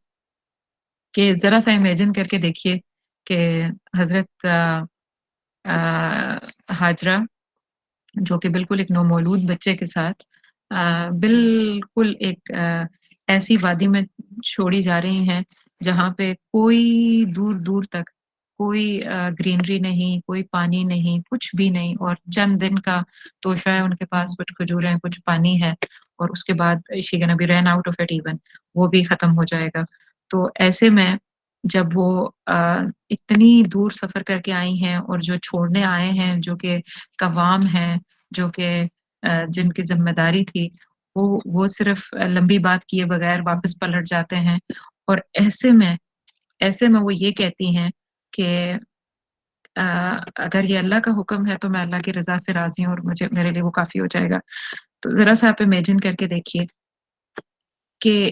کہ ذرا سا امیجن کر کے دیکھیے کہ حضرت ہاجرہ جو کہ بالکل ایک نومولود بچے کے ساتھ بالکل ایک ایسی وادی میں چھوڑی جا رہی ہیں جہاں پہ کوئی دور دور تک کوئی گرینری نہیں، کوئی پانی نہیں، کچھ بھی نہیں، اور چند دن کا توشہ ہے ان کے پاس، کچھ کھجوریں، کچھ پانی ہے، اور اس کے بعد she gonna be ran out of it even, وہ بھی ختم ہو جائے گا. تو ایسے میں جب وہ اتنی دور سفر کر کے آئی ہیں اور جو چھوڑنے آئے ہیں جو کہ قوام ہیں، جو کہ جن کی ذمہ داری تھی، وہ صرف لمبی بات کیے بغیر واپس پلٹ جاتے ہیں. اور ایسے میں وہ یہ کہتی ہیں کہ اگر یہ اللہ کا حکم ہے تو میں اللہ کی رضا سے راضی ہوں اور میرے لیے وہ کافی ہو جائے گا. تو ذرا سا آپ امیجن کر کے دیکھیے کہ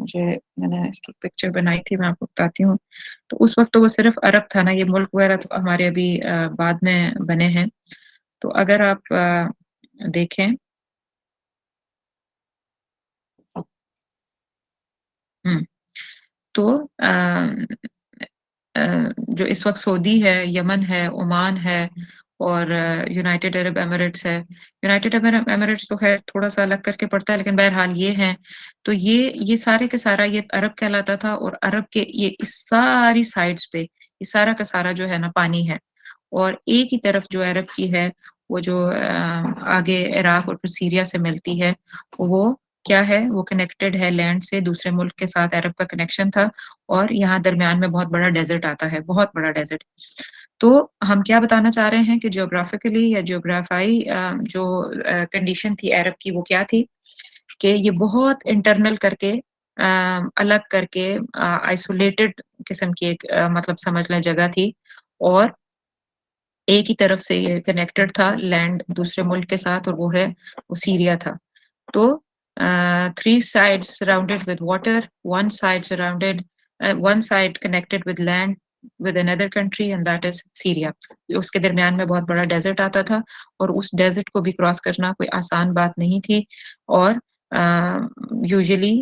میں نے اس کی پکچر بنائی تھی، میں آپ کو بتاتی ہوں. تو اس وقت تو وہ صرف عرب تھا نا، یہ ملک وغیرہ تو ہمارے ابھی بعد میں بنے ہیں. تو اگر آپ دیکھیں تو جو اس وقت سعودی ہے، یمن ہے، عمان ہے اور یونائٹڈ عرب ایمریٹس ہے. یونائٹڈ عرب ایمریٹس تو خیر تھوڑا سا الگ کر کے پڑتا ہے، لیکن بہرحال یہ ہیں. تو یہ سارے کے سارا یہ عرب کہلاتا تھا، اور عرب کے یہ اس ساری سائڈس پہ یہ سارا کا سارا جو ہے نا پانی ہے. اور ایک ہی طرف جو عرب کی ہے، وہ جو آگے عراق اور پھر سیریا سے ملتی ہے، وہ کیا ہے، وہ کنیکٹڈ ہے لینڈ سے، دوسرے ملک کے ساتھ عرب کا کنیکشن تھا. اور یہاں درمیان میں بہت بڑا ڈیزرٹ آتا ہے، بہت بڑا ڈیزرٹ. تو ہم کیا بتانا چاہ رہے ہیں کہ جیوگرافیکلی یا جیوگرافائی جو کنڈیشن تھی عرب کی، وہ کیا تھی کہ یہ بہت انٹرنل کر کے الگ کر کے آئسولیٹڈ قسم کی ایک مطلب سمجھ لیں جگہ تھی. اور ایک ہی طرف سے یہ کنیکٹڈ تھا لینڈ دوسرے ملک کے ساتھ، اور وہ ہے وہ سیریا تھا. تو 3 sides surrounded with water, one side connected with land with another country, and that is Syria. اس کے درمیان میں بہت بڑا ڈیزرٹ آتا تھا، اور اس ڈیزرٹ کو بھی کراس کرنا کوئی آسان بات نہیں تھی، اور یوزلی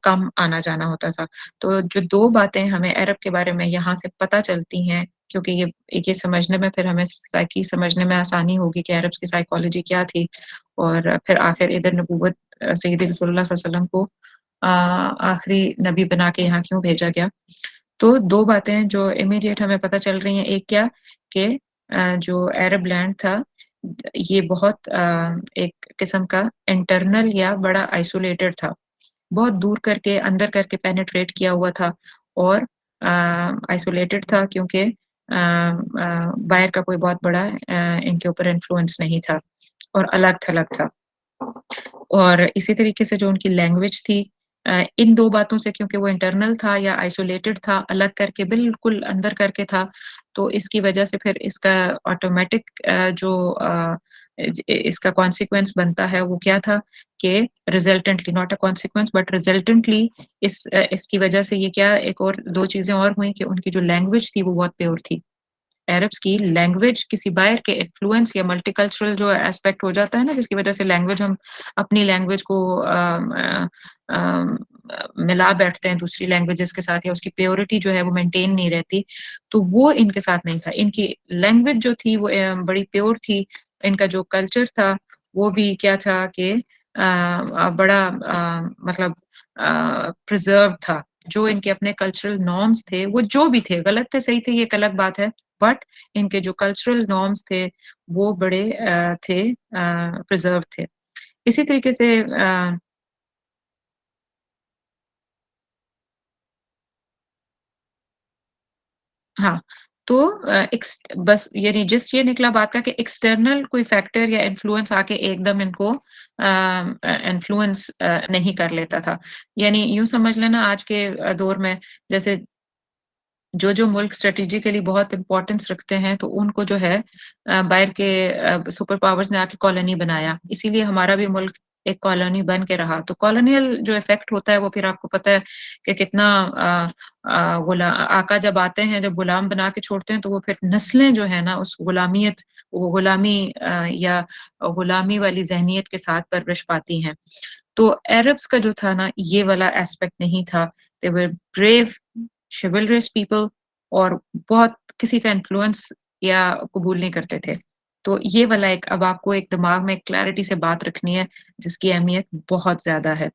کم آنا جانا ہوتا تھا. تو جو 2 باتیں ہمیں عرب کے بارے میں یہاں سے پتہ چلتی ہیں، کیونکہ یہ سمجھنے میں پھر ہمیں سائیکی سمجھنے میں آسانی ہوگی کہ عرب کی سائیکالوجی کیا تھی، اور پھر آخر ادھر نبوت سید رسول اللہ صلی اللہ علیہ وسلم کو آخری نبی بنا کے یہاں کیوں بھیجا گیا. تو 2 باتیں جو امیڈیٹ ہمیں پتہ چل رہی ہیں. ایک کیا کہ جو عرب لینڈ تھا یہ بہت ایک قسم کا انٹرنل یا بڑا آئسولیٹڈ تھا، بہت دور کر کے اندر کر کے پینیٹریٹ کیا ہوا تھا، اور آئسولیٹڈ تھا کیونکہ باہر کا کوئی بہت بڑا ان کے اوپر انفلوئنس نہیں تھا، اور الگ تھلگ تھا. اور اسی طریقے سے جو ان کی لینگویج تھی، ان 2 باتوں سے کیونکہ وہ انٹرنل تھا یا آئسولیٹڈ تھا، الگ کر کے بالکل اندر کر کے تھا، تو اس کی وجہ سے پھر اس کا آٹومیٹک جو اس کا کانسیکوینس بنتا ہے وہ کیا تھا کہ resultantly not a consequence but resultantly اس کی وجہ سے یہ کیا ایک اور 2 چیزیں اور ہوئیں کہ ان کی جو لینگویج تھی وہ بہت پیور تھی. عربس کی لینگویج کسی باہر کے انفلوئنس یا ملٹی کلچرل جو ایسپیکٹ ہو جاتا ہے نا، جس کی وجہ سے لینگویج ہم اپنی لینگویج کو ملا بیٹھتے ہیں دوسری لینگویجز کے ساتھ، یا اس کی پیورٹی جو ہے وہ مینٹین نہیں رہتی، تو وہ ان کے ساتھ نہیں تھا. ان کی لینگویج جو تھی وہ بڑی پیور تھی. ان کا جو کلچر تھا وہ بھی کیا تھا کہ بڑا مطلب پریزرو تھا. جو ان کے اپنے کلچرل نارمز تھے، وہ جو بھی تھے، غلط تھے صحیح تھے یہ ایک الگ بات ہے، بٹ ان کے جو کلچرل نارمز تھے وہ بڑے تھے پریزرو تھے. اسی طریقے سے ہاں، تو بس یعنی جس یہ نکلا بات کا کہ ایکسٹرنل کوئی فیکٹر یا انفلوئنس آ کے ایک دم ان کو انفلوئنس نہیں کر لیتا تھا. یعنی یوں سمجھ لینا آج کے دور میں جیسے جو ملک اسٹریٹجیکلی بہت امپورٹنس رکھتے ہیں، تو ان کو جو ہے باہر کے سپر پاورز نے آ کے کالونی بنایا، اسی لیے ہمارا بھی ملک ایک کالونی بن کے رہا. تو کالونیل جو افیکٹ ہوتا ہے وہ پھر آپ کو پتہ ہے کہ کتنا آقا جب آتے ہیں، جب غلام بنا کے چھوڑتے ہیں، تو وہ پھر نسلیں جو ہے نا اس غلامیت غلامی یا غلامی والی ذہنیت کے ساتھ پرورش پاتی ہیں. تو عربس کا جو تھا نا یہ والا ایسپیکٹ نہیں تھا. they were brave chivalrous people اور بہت کسی کا انفلوئنس یا قبول نہیں کرتے تھے. تو یہ والا ایک اب آپ کو ایک دماغ میں ایک کلیئرٹی سے بات رکھنی ہے جس کی اہمیت بہت زیادہ ہے.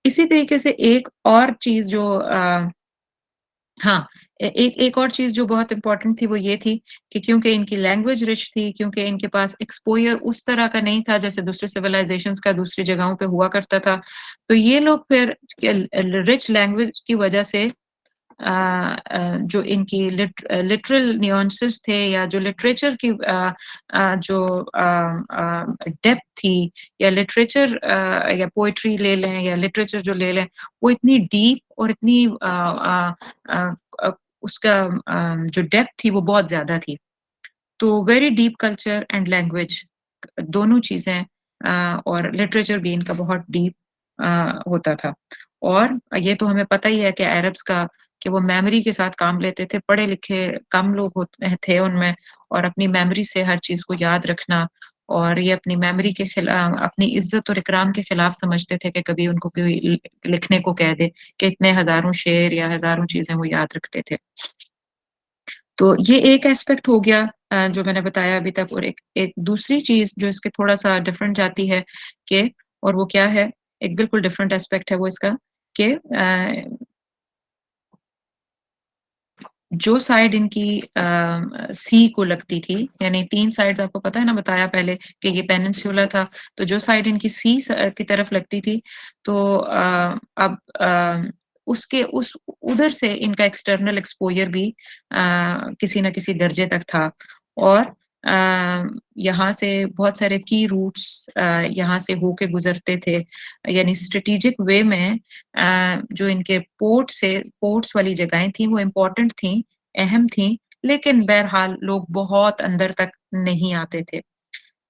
اسی طریقے سے ایک اور چیز جو ہاں ایک اور چیز جو بہت امپورٹنٹ تھی وہ یہ تھی کہ کیونکہ ان کی لینگویج رچ تھی، کیونکہ ان کے پاس ایکسپوئر اس طرح کا نہیں تھا جیسے دوسرے سویلائزیشنز کا دوسری جگہوں پہ ہوا کرتا تھا، تو یہ لوگ پھر رچ لینگویج کی وجہ سے جو ان کی لٹرل نیونسز تھے یا جو لٹریچر کی جو ڈیپتھ تھی، یا لٹریچر یا پوئٹری لے لیں یا لٹریچر جو لے لیں، وہ اتنی ڈیپ اور اتنی اس کا جو ڈیپتھ تھی وہ بہت زیادہ تھی. تو very deep culture and language دونوں چیزیں، اور لٹریچر بھی ان کا بہت ڈیپ ہوتا تھا. اور یہ تو ہمیں پتہ ہی ہے کہ عربs کا کہ وہ میموری کے ساتھ کام لیتے تھے، پڑھے لکھے کم لوگ ہوتے تھے ان میں، اور اپنی میموری سے ہر چیز کو یاد رکھنا، اور یہ اپنی میموری کے خلاف، اپنی عزت اور اکرام کے خلاف سمجھتے تھے کہ کبھی ان کو کوئی لکھنے کو کہہ دے کہ اتنے ہزاروں شعر یا ہزاروں چیزیں وہ یاد رکھتے تھے۔ تو یہ ایک ایسپیکٹ ہو گیا جو میں نے بتایا ابھی تک، اور ایک دوسری چیز جو اس کے تھوڑا سا ڈفرنٹ جاتی ہے کہ، اور وہ کیا ہے، ایک بالکل ڈفرنٹ ایسپیکٹ ہے وہ اس کا کہ جو سائڈ ان کی سی کو لگتی تھی، یعنی 3 سائڈز آپ کو پتہ ہے نا، بتایا پہلے کہ یہ پیننسولا تھا، تو جو سائڈ ان کی سی کی طرف لگتی تھی، تو اب اس ادھر سے ان کا ایکسٹرنل ایکسپوجر بھی کسی نہ کسی درجے تک تھا، اور یہاں سے بہت سارے کی روٹس یہاں سے ہو کے گزرتے تھے، یعنی اسٹریٹجک وے میں جو ان کے پورٹس والی جگہیں تھیں وہ امپورٹنٹ تھیں، اہم تھیں، لیکن بہرحال لوگ بہت اندر تک نہیں آتے تھے۔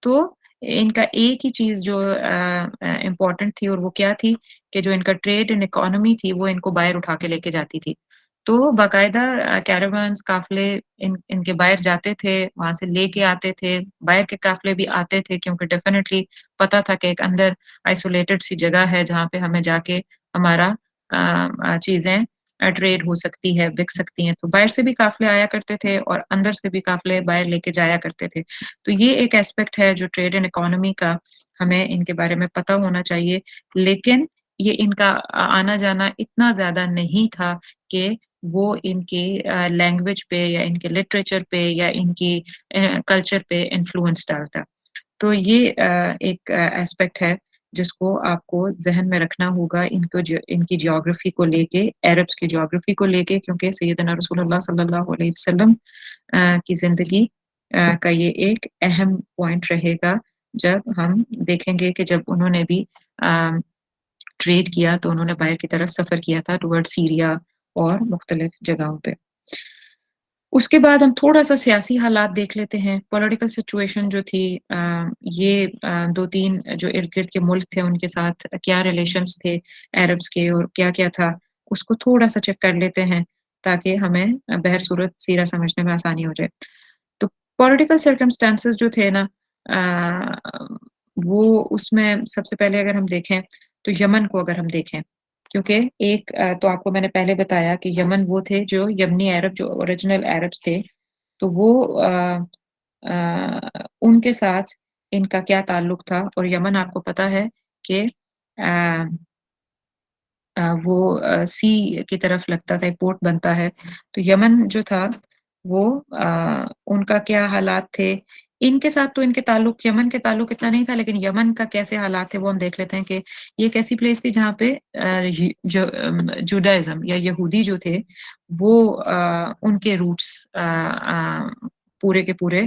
تو ان کا ایک ہی چیز جو امپورٹنٹ تھی، اور وہ کیا تھی کہ جو ان کا ٹریڈ اینڈ اکانومی تھی وہ ان کو باہر اٹھا کے لے کے جاتی تھی۔ تو باقاعدہ کیراوانز، قافلے ان کے باہر جاتے تھے، وہاں سے لے کے آتے تھے، باہر کے قافلے بھی آتے تھے، کیونکہ ڈیفینیٹلی پتا تھا کہ ایک اندر آئسولیٹڈ سی جگہ ہے جہاں پہ ہمیں جا کے ہمارا چیزیں ٹریڈ ہو سکتی ہے، بک سکتی ہیں۔ تو باہر سے بھی قافلے آیا کرتے تھے اور اندر سے بھی قافلے باہر لے کے جایا کرتے تھے۔ تو یہ ایک ایسپیکٹ ہے جو ٹریڈ اینڈ اکانومی کا، ہمیں ان کے بارے میں پتہ ہونا چاہیے، لیکن یہ ان کا آنا جانا اتنا زیادہ نہیں تھا کہ وہ ان کی لینگویج پہ یا ان کے لٹریچر پہ یا ان کی کلچر پہ انفلوئنس ڈالتا۔ تو یہ ایک ایسپیکٹ ہے جس کو آپ کو ذہن میں رکھنا ہوگا ان کی جیوگرافی کو لے کے، عربس کی جیوگرافی کو لے کے، کیونکہ سیدنا رسول اللہ صلی اللہ علیہ وسلم کی زندگی کا یہ ایک اہم پوائنٹ رہے گا جب ہم دیکھیں گے کہ جب انہوں نے بھی ٹریڈ کیا تو انہوں نے باہر کی طرف سفر کیا تھا ٹورڈ سیریا اور مختلف جگہوں پہ۔ اس کے بعد ہم تھوڑا سا سیاسی حالات دیکھ لیتے ہیں، پولیٹیکل سچویشن جو تھی، یہ 2-3 جو ارد گرد کے ملک تھے ان کے ساتھ کیا ریلیشنز تھے عربس کے، اور کیا کیا تھا، اس کو تھوڑا سا چیک کر لیتے ہیں تاکہ ہمیں بہر صورت سیرہ سمجھنے میں آسانی ہو جائے۔ تو پولیٹیکل سرکمسٹانسز جو تھے نا، وہ اس میں سب سے پہلے اگر ہم دیکھیں تو یمن کو اگر ہم دیکھیں، کیونکہ ایک تو آپ کو میں نے پہلے بتایا کہ یمن وہ تھے جو یمنی عرب، جو اوریجنل عربس تھے، تو وہ ان کے ساتھ ان کا کیا تعلق تھا، اور یمن آپ کو پتا ہے کہ وہ سی کی طرف لگتا تھا، ایک پورٹ بنتا ہے، تو یمن جو تھا وہ ان کا کیا حالات تھے ان کے ساتھ، تو ان کے تعلق، یمن کے تعلق اتنا نہیں تھا، لیکن یمن کا کیسے حالات تھے وہ ہم دیکھ لیتے ہیں کہ یہ ایک ایسی پلیس تھی جہاں پہ جوڈائزم یا یہودی جو تھے وہ ان کے روٹس پورے کے پورے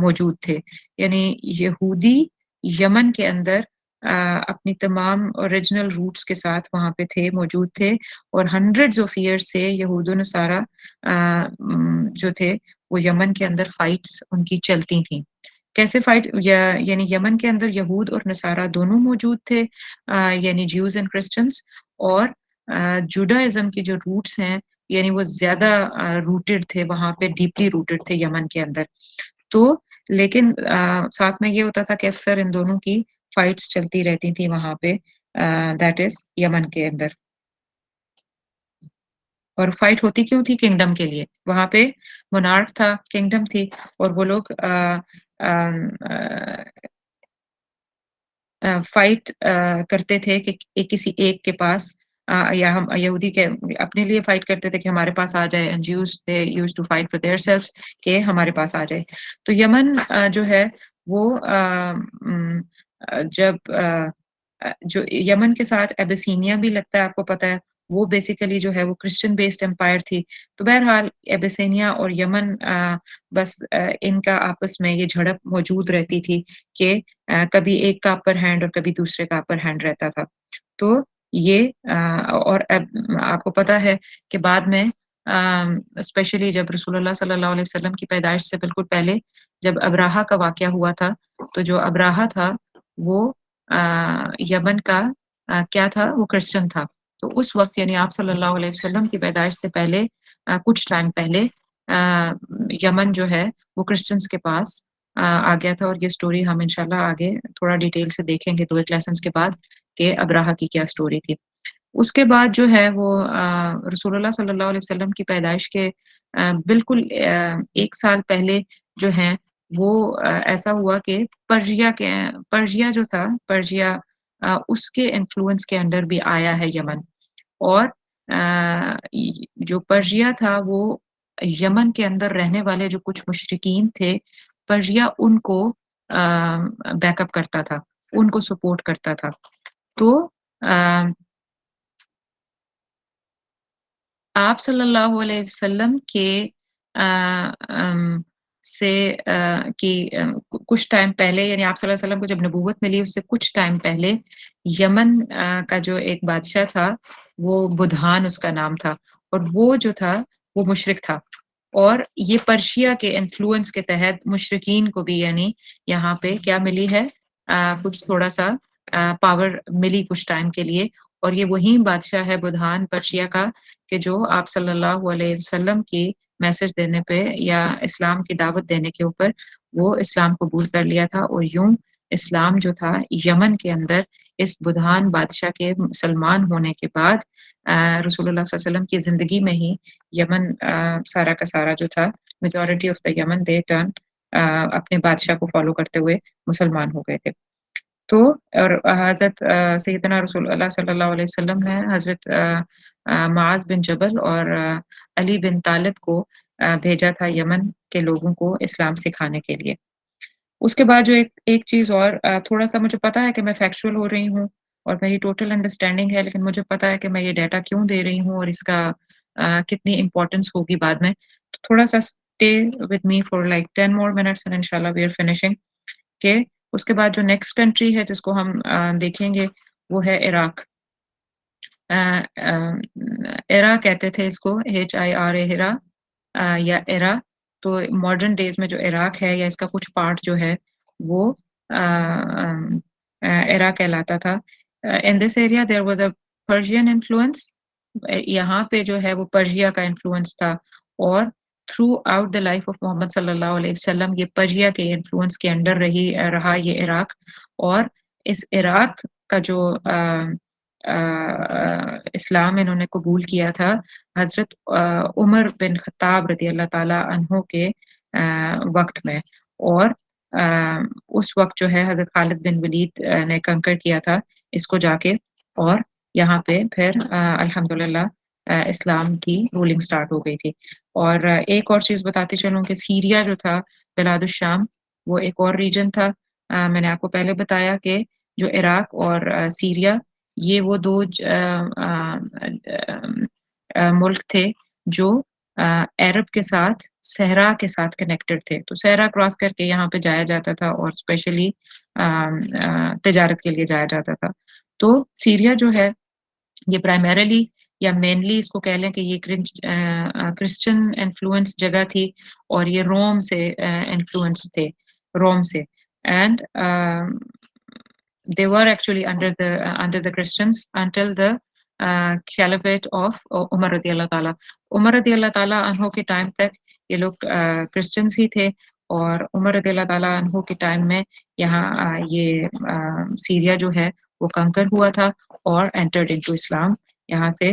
موجود تھے، یعنی یہودی یمن کے اندر اپنی تمام اوریجنل روٹس کے ساتھ وہاں پہ تھے، موجود تھے، اور ہنڈریڈز آف ایئرز سے یہود و نصارہ جو تھے وہ یمن کے اندر فائٹس ان کی چلتی تھیں۔ کیسے فائٹ، یعنی یمن کے اندر یہود اور نصارہ دونوں موجود تھے، یعنی جیوز اینڈ کرسچنز، اور جوڈائزم کے جو روٹس ہیں یعنی وہ زیادہ روٹڈ تھے وہاں پہ، ڈیپلی روٹڈ تھے یمن کے اندر۔ تو لیکن ساتھ میں یہ ہوتا تھا کہ اکثر ان دونوں کی فائٹس چلتی رہتی تھی وہاں پہ، دیٹ از یمن کے اندر۔ اور فائٹ ہوتی کیوں تھی؟ کنگڈم کے لیے، وہاں پہ مونارک تھا، کنگڈم تھی، اور وہ لوگ فائٹ کرتے تھے کہ کسی ایک کے پاس، یا ہم یہودی کے اپنے لیے فائٹ کرتے تھے کہ ہمارے پاس آ جائے، and Jews they used to fight for their selves کہ ہمارے پاس آ جائے۔ تو یمن جو ہے وہ جب جو یمن کے ساتھ ایبیسینیا بھی لگتا ہے، آپ کو پتا ہے، وہ بیسیکلی جو ہے وہ کرسچن بیسڈ امپائر تھی۔ تو بہرحال ایبیسینیا اور یمن بس ان کا آپس میں یہ جھڑپ موجود رہتی تھی کہ کبھی ایک کا اپر ہینڈ اور کبھی دوسرے کا اپر ہینڈ رہتا تھا۔ تو یہ اور آپ کو پتا ہے کہ بعد میں اسپیشلی جب رسول اللہ صلی اللہ علیہ وسلم کی پیدائش سے بالکل پہلے جب ابراہا کا واقعہ ہوا تھا، تو جو ابراہا تھا وہ یمن کا کیا تھا، وہ کرسچن تھا، تو اس وقت یعنی آپ صلی اللہ علیہ وسلم کی پیدائش سے پہلے کچھ ٹائم پہلے یمن جو ہے وہ کرسچنس کے پاس آ گیا تھا، اور یہ سٹوری ہم انشاءاللہ آگے تھوڑا ڈیٹیل سے دیکھیں گے 2 ایک لیسنز کے بعد کہ ابراہہ کی کیا سٹوری تھی۔ اس کے بعد جو ہے وہ رسول اللہ صلی اللہ علیہ وسلم کی پیدائش کے بالکل 1 سال پہلے جو ہیں وہ ایسا ہوا کہ پرژیا جو تھا، پرژیا اس کے انفلوئنس کے انڈر بھی آیا ہے یمن، اور جو پرژیا تھا وہ یمن کے اندر رہنے والے جو کچھ مشرکین تھے، پرژیا ان کو بیک اپ کرتا تھا، ان کو سپورٹ کرتا تھا۔ تو آپ صلی اللہ علیہ وسلم کے سے کچھ ٹائم پہلے، یعنی آپ صلی اللہ علیہ وسلم کو جب نبوت ملی اس سے کچھ ٹائم پہلے یمن کا جو ایک بادشاہ تھا وہ بدھان اس کا نام تھا، اور وہ جو تھا وہ مشرک تھا، اور یہ پرشیا کے انفلوئنس کے تحت مشرکین کو بھی یعنی یہاں پہ کیا ملی ہے، کچھ تھوڑا سا پاور ملی کچھ ٹائم کے لیے، اور یہ وہی بادشاہ ہے بدھان پرشیا کا کہ جو آپ صلی اللہ علیہ وسلم کی میسج دینے پہ یا اسلام کی دعوت دینے کے اوپر وہ اسلام قبول کر لیا تھا، اور یوں اسلام جو تھا یمن کے اندر اس بدھان بادشاہ کے مسلمان ہونے کے بعد رسول اللہ صلی اللہ علیہ وسلم کی زندگی میں ہی یمن سارا کا سارا جو تھا majority of the Yemen they turn اپنے بادشاہ کو فالو کرتے ہوئے مسلمان ہو گئے تھے۔ تو اور حضرت سیدنا رسول اللہ صلی اللہ علیہ وسلم نے حضرت معاذ بن جبل اور علی بن طالب کو بھیجا تھا یمن کے لوگوں کو اسلام سکھانے کے لیے۔ اس کے بعد جو ایک چیز اور تھوڑا سا مجھے پتا ہے کہ میں فیکچوئل ہو رہی ہوں اور میری ٹوٹل انڈرسٹینڈنگ ہے، لیکن مجھے پتا ہے کہ میں یہ ڈیٹا کیوں دے رہی ہوں اور اس کا کتنی امپورٹنس ہوگی بعد میں، تو تھوڑا سا stay with me for like 10 more minutes and انشاءاللہ وی آر فنشنگ۔ کہ اس کے بعد جو نیکسٹ کنٹری ہے جس کو ہم دیکھیں گے وہ ہے عراق۔ ایرا کہتے تھے اس کو، HIRA ہیرا یا ایرا، تو ماڈرن ڈیز میں جو عراق ہے یا اس کا کچھ پارٹ جو ہے وہ ایرا کہلاتا تھا۔ In this area there was a Persian influence, یہاں پہ جو ہے وہ پرشیا کا انفلوئنس تھا، اور throughout the life of محمد صلی اللہ علیہ وسلم یہ پرشیا کے انفلوئنس کے انڈر رہا یہ عراق، اور اس عراق کا جو اسلام انہوں نے قبول کیا تھا حضرت عمر بن خطاب رضی اللہ تعالیٰ عنہ کے وقت میں، اور اس وقت جو ہے حضرت خالد بن ولید نے کنکر کیا تھا اس کو جا کے، اور یہاں پہ پھر الحمدللہ اسلام کی رولنگ سٹارٹ ہو گئی تھی۔ اور ایک اور چیز بتاتی چلوں کہ سیریا جو تھا بلاد الشام وہ ایک اور ریجن تھا، میں نے آپ کو پہلے بتایا کہ جو عراق اور سیریا یہ وہ دو ملک تھے جو عرب کے ساتھ صحرا کے ساتھ کنیکٹڈ تھے، تو صحرا کراس کر کے یہاں پہ جایا جاتا تھا اور اسپیشلی تجارت کے لیے جایا جاتا تھا۔ تو سیریا جو ہے یہ پرائمریلی یا مینلی اس کو کہہ لیں کہ یہ کرسچن انفلوئنس جگہ تھی، اور یہ روم سے انفلوئنس تھے، روم سے، and they were actually under the Christians until the caliphate of عمر رضی اللہ تعالیٰ۔ عمر رضی اللہ تعالیٰ عنہ کے ٹائم تک یہ لوگ کرسچنس ہی تھے، اور عمر رضی اللہ تعالیٰ عنہ کے ٹائم میں یہاں یہ سیریا جو ہے وہ کنکر ہوا تھا اور entered into اسلام، یہاں سے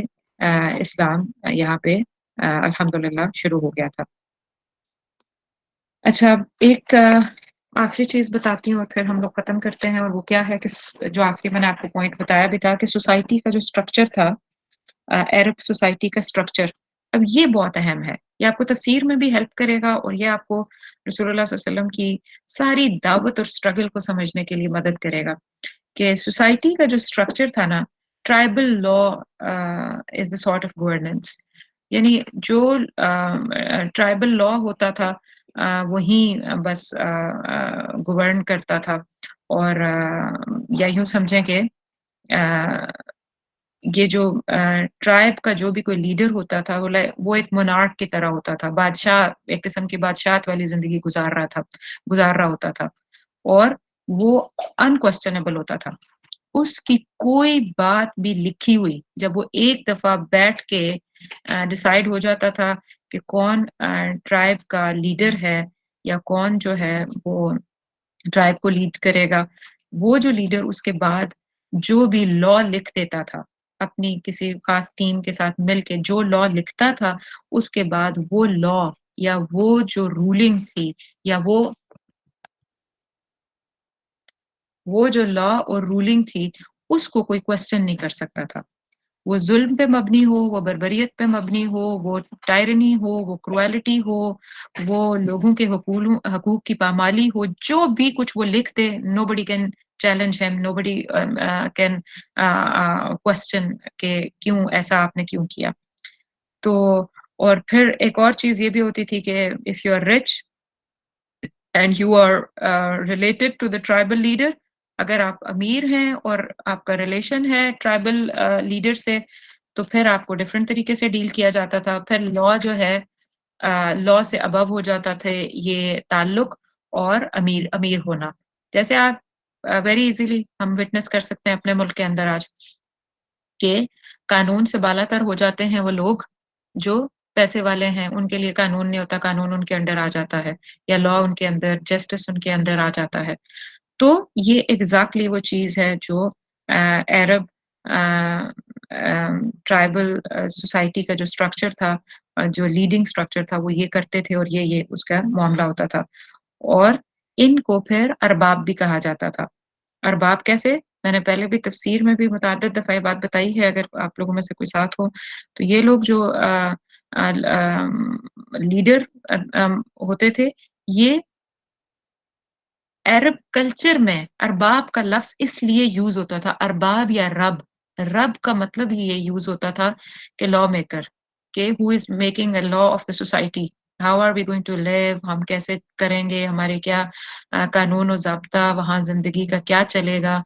اسلام یہاں پہ الحمدللہ شروع ہو گیا تھا۔ اچھا، ایک آخری چیز بتاتی ہوں اور پھر ہم لوگ ختم کرتے ہیں، اور وہ کیا ہے کہ جو آخری میں نے آپ کو پوائنٹ بتایا بھی تھا کہ سوسائٹی کا جو اسٹرکچر تھا، عرب سوسائٹی کا اسٹرکچر، اب یہ بہت اہم ہے، یہ آپ کو تفسیر میں بھی ہیلپ کرے گا، اور یہ آپ کو رسول اللہ صلی اللہ علیہ وسلم کی ساری دعوت اور اسٹرگل کو سمجھنے کے لیے مدد کرے گا کہ سوسائٹی کا جو اسٹرکچر تھا نا، tribal law is the sort of governance, یعنی جو ٹرائبل لا ہوتا تھا وہی بس گورن کرتا تھا، اور یا یوں سمجھیں کہ یہ جو ٹرائب کا جو بھی کوئی لیڈر ہوتا تھا وہ ایک مونارک کی طرح ہوتا تھا، بادشاہ، ایک قسم کی بادشاہت والی زندگی گزار رہا ہوتا تھا، اور وہ انکوestionable ہوتا تھا، اس کی کوئی بات بھی لکھی ہوئی جب وہ ایک دفعہ بیٹھ کے ڈیسائیڈ ہو جاتا تھا کہ کون ٹرائب کا لیڈر ہے یا کون جو ہے وہ ٹرائب کو لیڈ کرے گا، وہ جو لیڈر اس کے بعد جو بھی لا لکھ دیتا تھا اپنی کسی خاص ٹیم کے ساتھ مل کے جو لا لکھتا تھا، اس کے بعد وہ لا یا وہ جو رولنگ تھی یا وہ جو لا اور رولنگ تھی اس کو کوئی کوسچن نہیں کر سکتا تھا. وہ ظلم پہ مبنی ہو، وہ بربریت پہ مبنی ہو، وہ ٹائرنی ہو، وہ کرویلٹی ہو، وہ لوگوں کے حقوق کی پامالی ہو، جو بھی کچھ وہ لکھ دے، nobody can challenge him, nobody can question کہ کیوں ایسا آپ نے کیوں کیا. تو اور پھر ایک اور چیز یہ بھی ہوتی تھی کہ if you are rich and you are related to the tribal leader، اگر آپ امیر ہیں اور آپ کا ریلیشن ہے ٹرائبل لیڈر سے، تو پھر آپ کو ڈفرینٹ طریقے سے ڈیل کیا جاتا تھا. پھر لا جو ہے لا سے ابو ہو جاتا تھے یہ تعلق اور امیر ہونا. جیسے آپ ویری ایزیلی ہم وٹنس کر سکتے ہیں اپنے ملک کے اندر آج کہ قانون سے بالا تر ہو جاتے ہیں وہ لوگ جو پیسے والے ہیں، ان کے لیے قانون نہیں ہوتا، قانون ان کے انڈر آ جاتا ہے یا لا ان کے اندر، جسٹس ان کے اندر آ جاتا ہے. تو یہ ایگزیکٹلی وہ چیز ہے جو عرب ٹرائبل سوسائٹی کا جو اسٹرکچر تھا، جو لیڈنگ اسٹرکچر تھا، وہ یہ کرتے تھے اور یہ اس کا معاملہ ہوتا تھا. اور ان کو پھر ارباب بھی کہا جاتا تھا. ارباب کیسے؟ میں نے پہلے بھی تفسیر میں بھی متعدد دفعہ یہ بات بتائی ہے، اگر آپ لوگوں میں سے کوئی ساتھ ہو تو یہ لوگ جو لیڈر ہوتے تھے، یہ عرب کلچر میں ارباب کا لفظ اس لیے یوز ہوتا تھا، ارباب یا رب کا مطلب ہی یہ یوز ہوتا تھا کہ لا میکر، کہ who is making a law of the society, how are we going to live, ہم کیسے کریں گے، ہمارے کیا قانون و ضابطہ وہاں زندگی کا کیا چلے گا،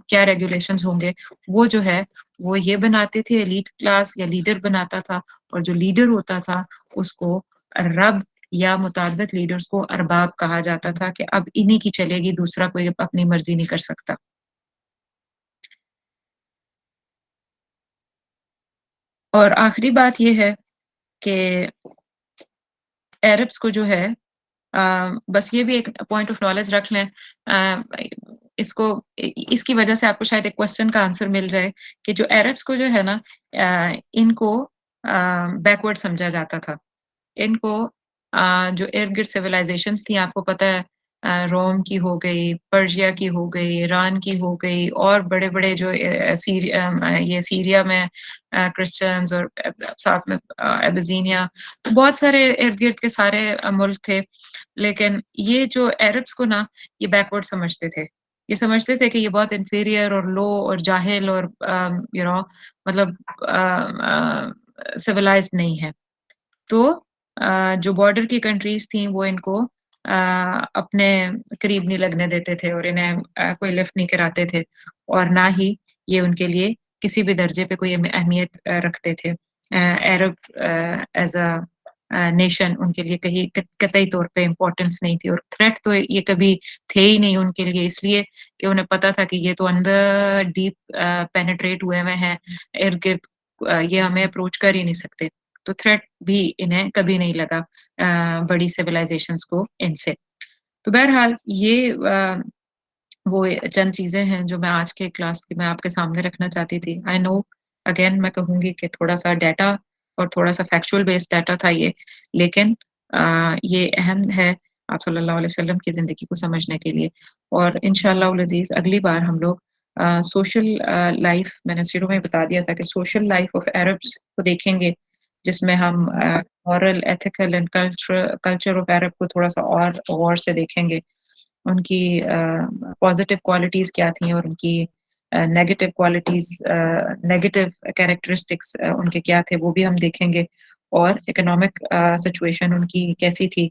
کیا ریگولیشنز ہوں گے، وہ جو ہے وہ یہ بناتے تھے. ایلیٹ کلاس یا لیڈر بناتا تھا، اور جو لیڈر ہوتا تھا اس کو رب یا متعدد لیڈرز کو ارباب کہا جاتا تھا کہ اب انہی کی چلے گی، دوسرا کوئی اپنی مرضی نہیں کر سکتا. اور آخری بات یہ ہے کہ عربس کو جو ہے بس یہ بھی ایک پوائنٹ آف نالج رکھ لیں، اس کی وجہ سے آپ کو شاید ایک کوسچن کا آنسر مل جائے کہ جو عربس کو جو ہے نا ان کو بیکورڈ سمجھا جاتا تھا. ان کو جو ارد گرد سیولائزیشنز تھیں، آپ کو پتہ ہے روم کی ہو گئی، پرشیا کی ہو گئی، ایران کی ہو گئی، اور بڑے بڑے جو یہ سیریا میں کرسچنز، اور ساتھ میں ایبزینیا، بہت سارے ارد گرد کے سارے ملک تھے. لیکن یہ جو عربس کو نا یہ بیکورڈ سمجھتے تھے، یہ سمجھتے تھے کہ یہ بہت انفیریئر اور لو اور جاہل اور مطلب سیولائزڈ نہیں ہے. تو جو بارڈر کی کنٹریز تھیں وہ ان کو اپنے قریب نہیں لگنے دیتے تھے اور انہیں کوئی لفٹ نہیں کراتے تھے، اور نہ ہی یہ ان کے لیے کسی بھی درجے پہ کوئی اہمیت رکھتے تھے. عرب ایز اے نیشن ان کے لیے کہیں قطعی طور پہ امپورٹنس نہیں تھی، اور تھریٹ تو یہ کبھی تھے ہی نہیں ان کے لیے، اس لیے کہ انہیں پتا تھا کہ یہ تو اندر ڈیپ پینیٹریٹ ہوئے ہوئے ہیں ارد گرد، یہ ہمیں اپروچ کر ہی نہیں سکتے. تو تھریٹ بھی انہیں کبھی نہیں لگا بڑی سیولائزیشنز کو ان سے. تو بہرحال یہ وہ چند چیزیں ہیں جو میں آج کے کلاس میں آپ کے سامنے رکھنا چاہتی تھی. آئی نو اگین میں کہوں گی کہ تھوڑا سا ڈیٹا اور تھوڑا سا فیکچوئل بیسڈ ڈیٹا تھا یہ، لیکن یہ اہم ہے آپ صلی اللہ علیہ وسلم کی زندگی کو سمجھنے کے لیے. اور انشاءاللہ العزیز اگلی بار ہم لوگ سوشل لائف، میں نے شروع میں بتا دیا تھا کہ سوشل لائف آف عربس کو دیکھیں گے، جس میں ہم moral, ethical and culture of Arab کو تھوڑا سا اور غور سے دیکھیں گے. ان کی پازیٹیو کوالٹیز کیا تھیں اور ان کی نیگیٹو کوالٹیز، نیگیٹو کیریکٹرسٹکس ان کے کیا تھے، وہ بھی ہم دیکھیں گے. اور اکنامک سچویشن ان کی کیسی تھی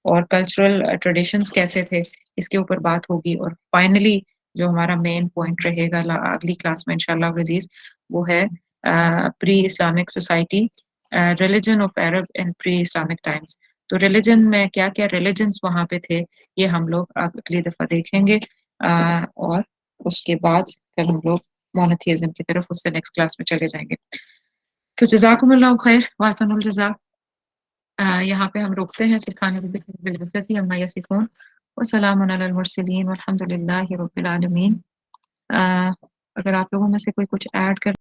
اور کلچرل ٹریڈیشنز کیسے تھے، اس کے اوپر بات ہوگی. اور فائنلی جو ہمارا مین پوائنٹ رہے گا اگلی کلاس میں انشاءاللہ عزیز، وہ ہے pre Islamic society, religion of Arab in pre Islamic times. تو ریلیجن میں کیا کیا ریلیجنز وہاں پہ تھے، یہ ہم لوگ اگلی دفعہ دیکھیں گے. اور اس کے بعد پھر ہم لوگ مونوتھیزم کی طرف اس سے نیکسٹ کلاس میں چلے جائیں گے. تو جزاکم اللہ خیر واحسن الجزاء. یہاں پہ ہم روکتے ہیں. سبحان ربک رب العزت عما یصفون وسلام علی المرسلین والحمد للہ رب العالمین. اگر آپ لوگوں میں سے کوئی کچھ ایڈ کر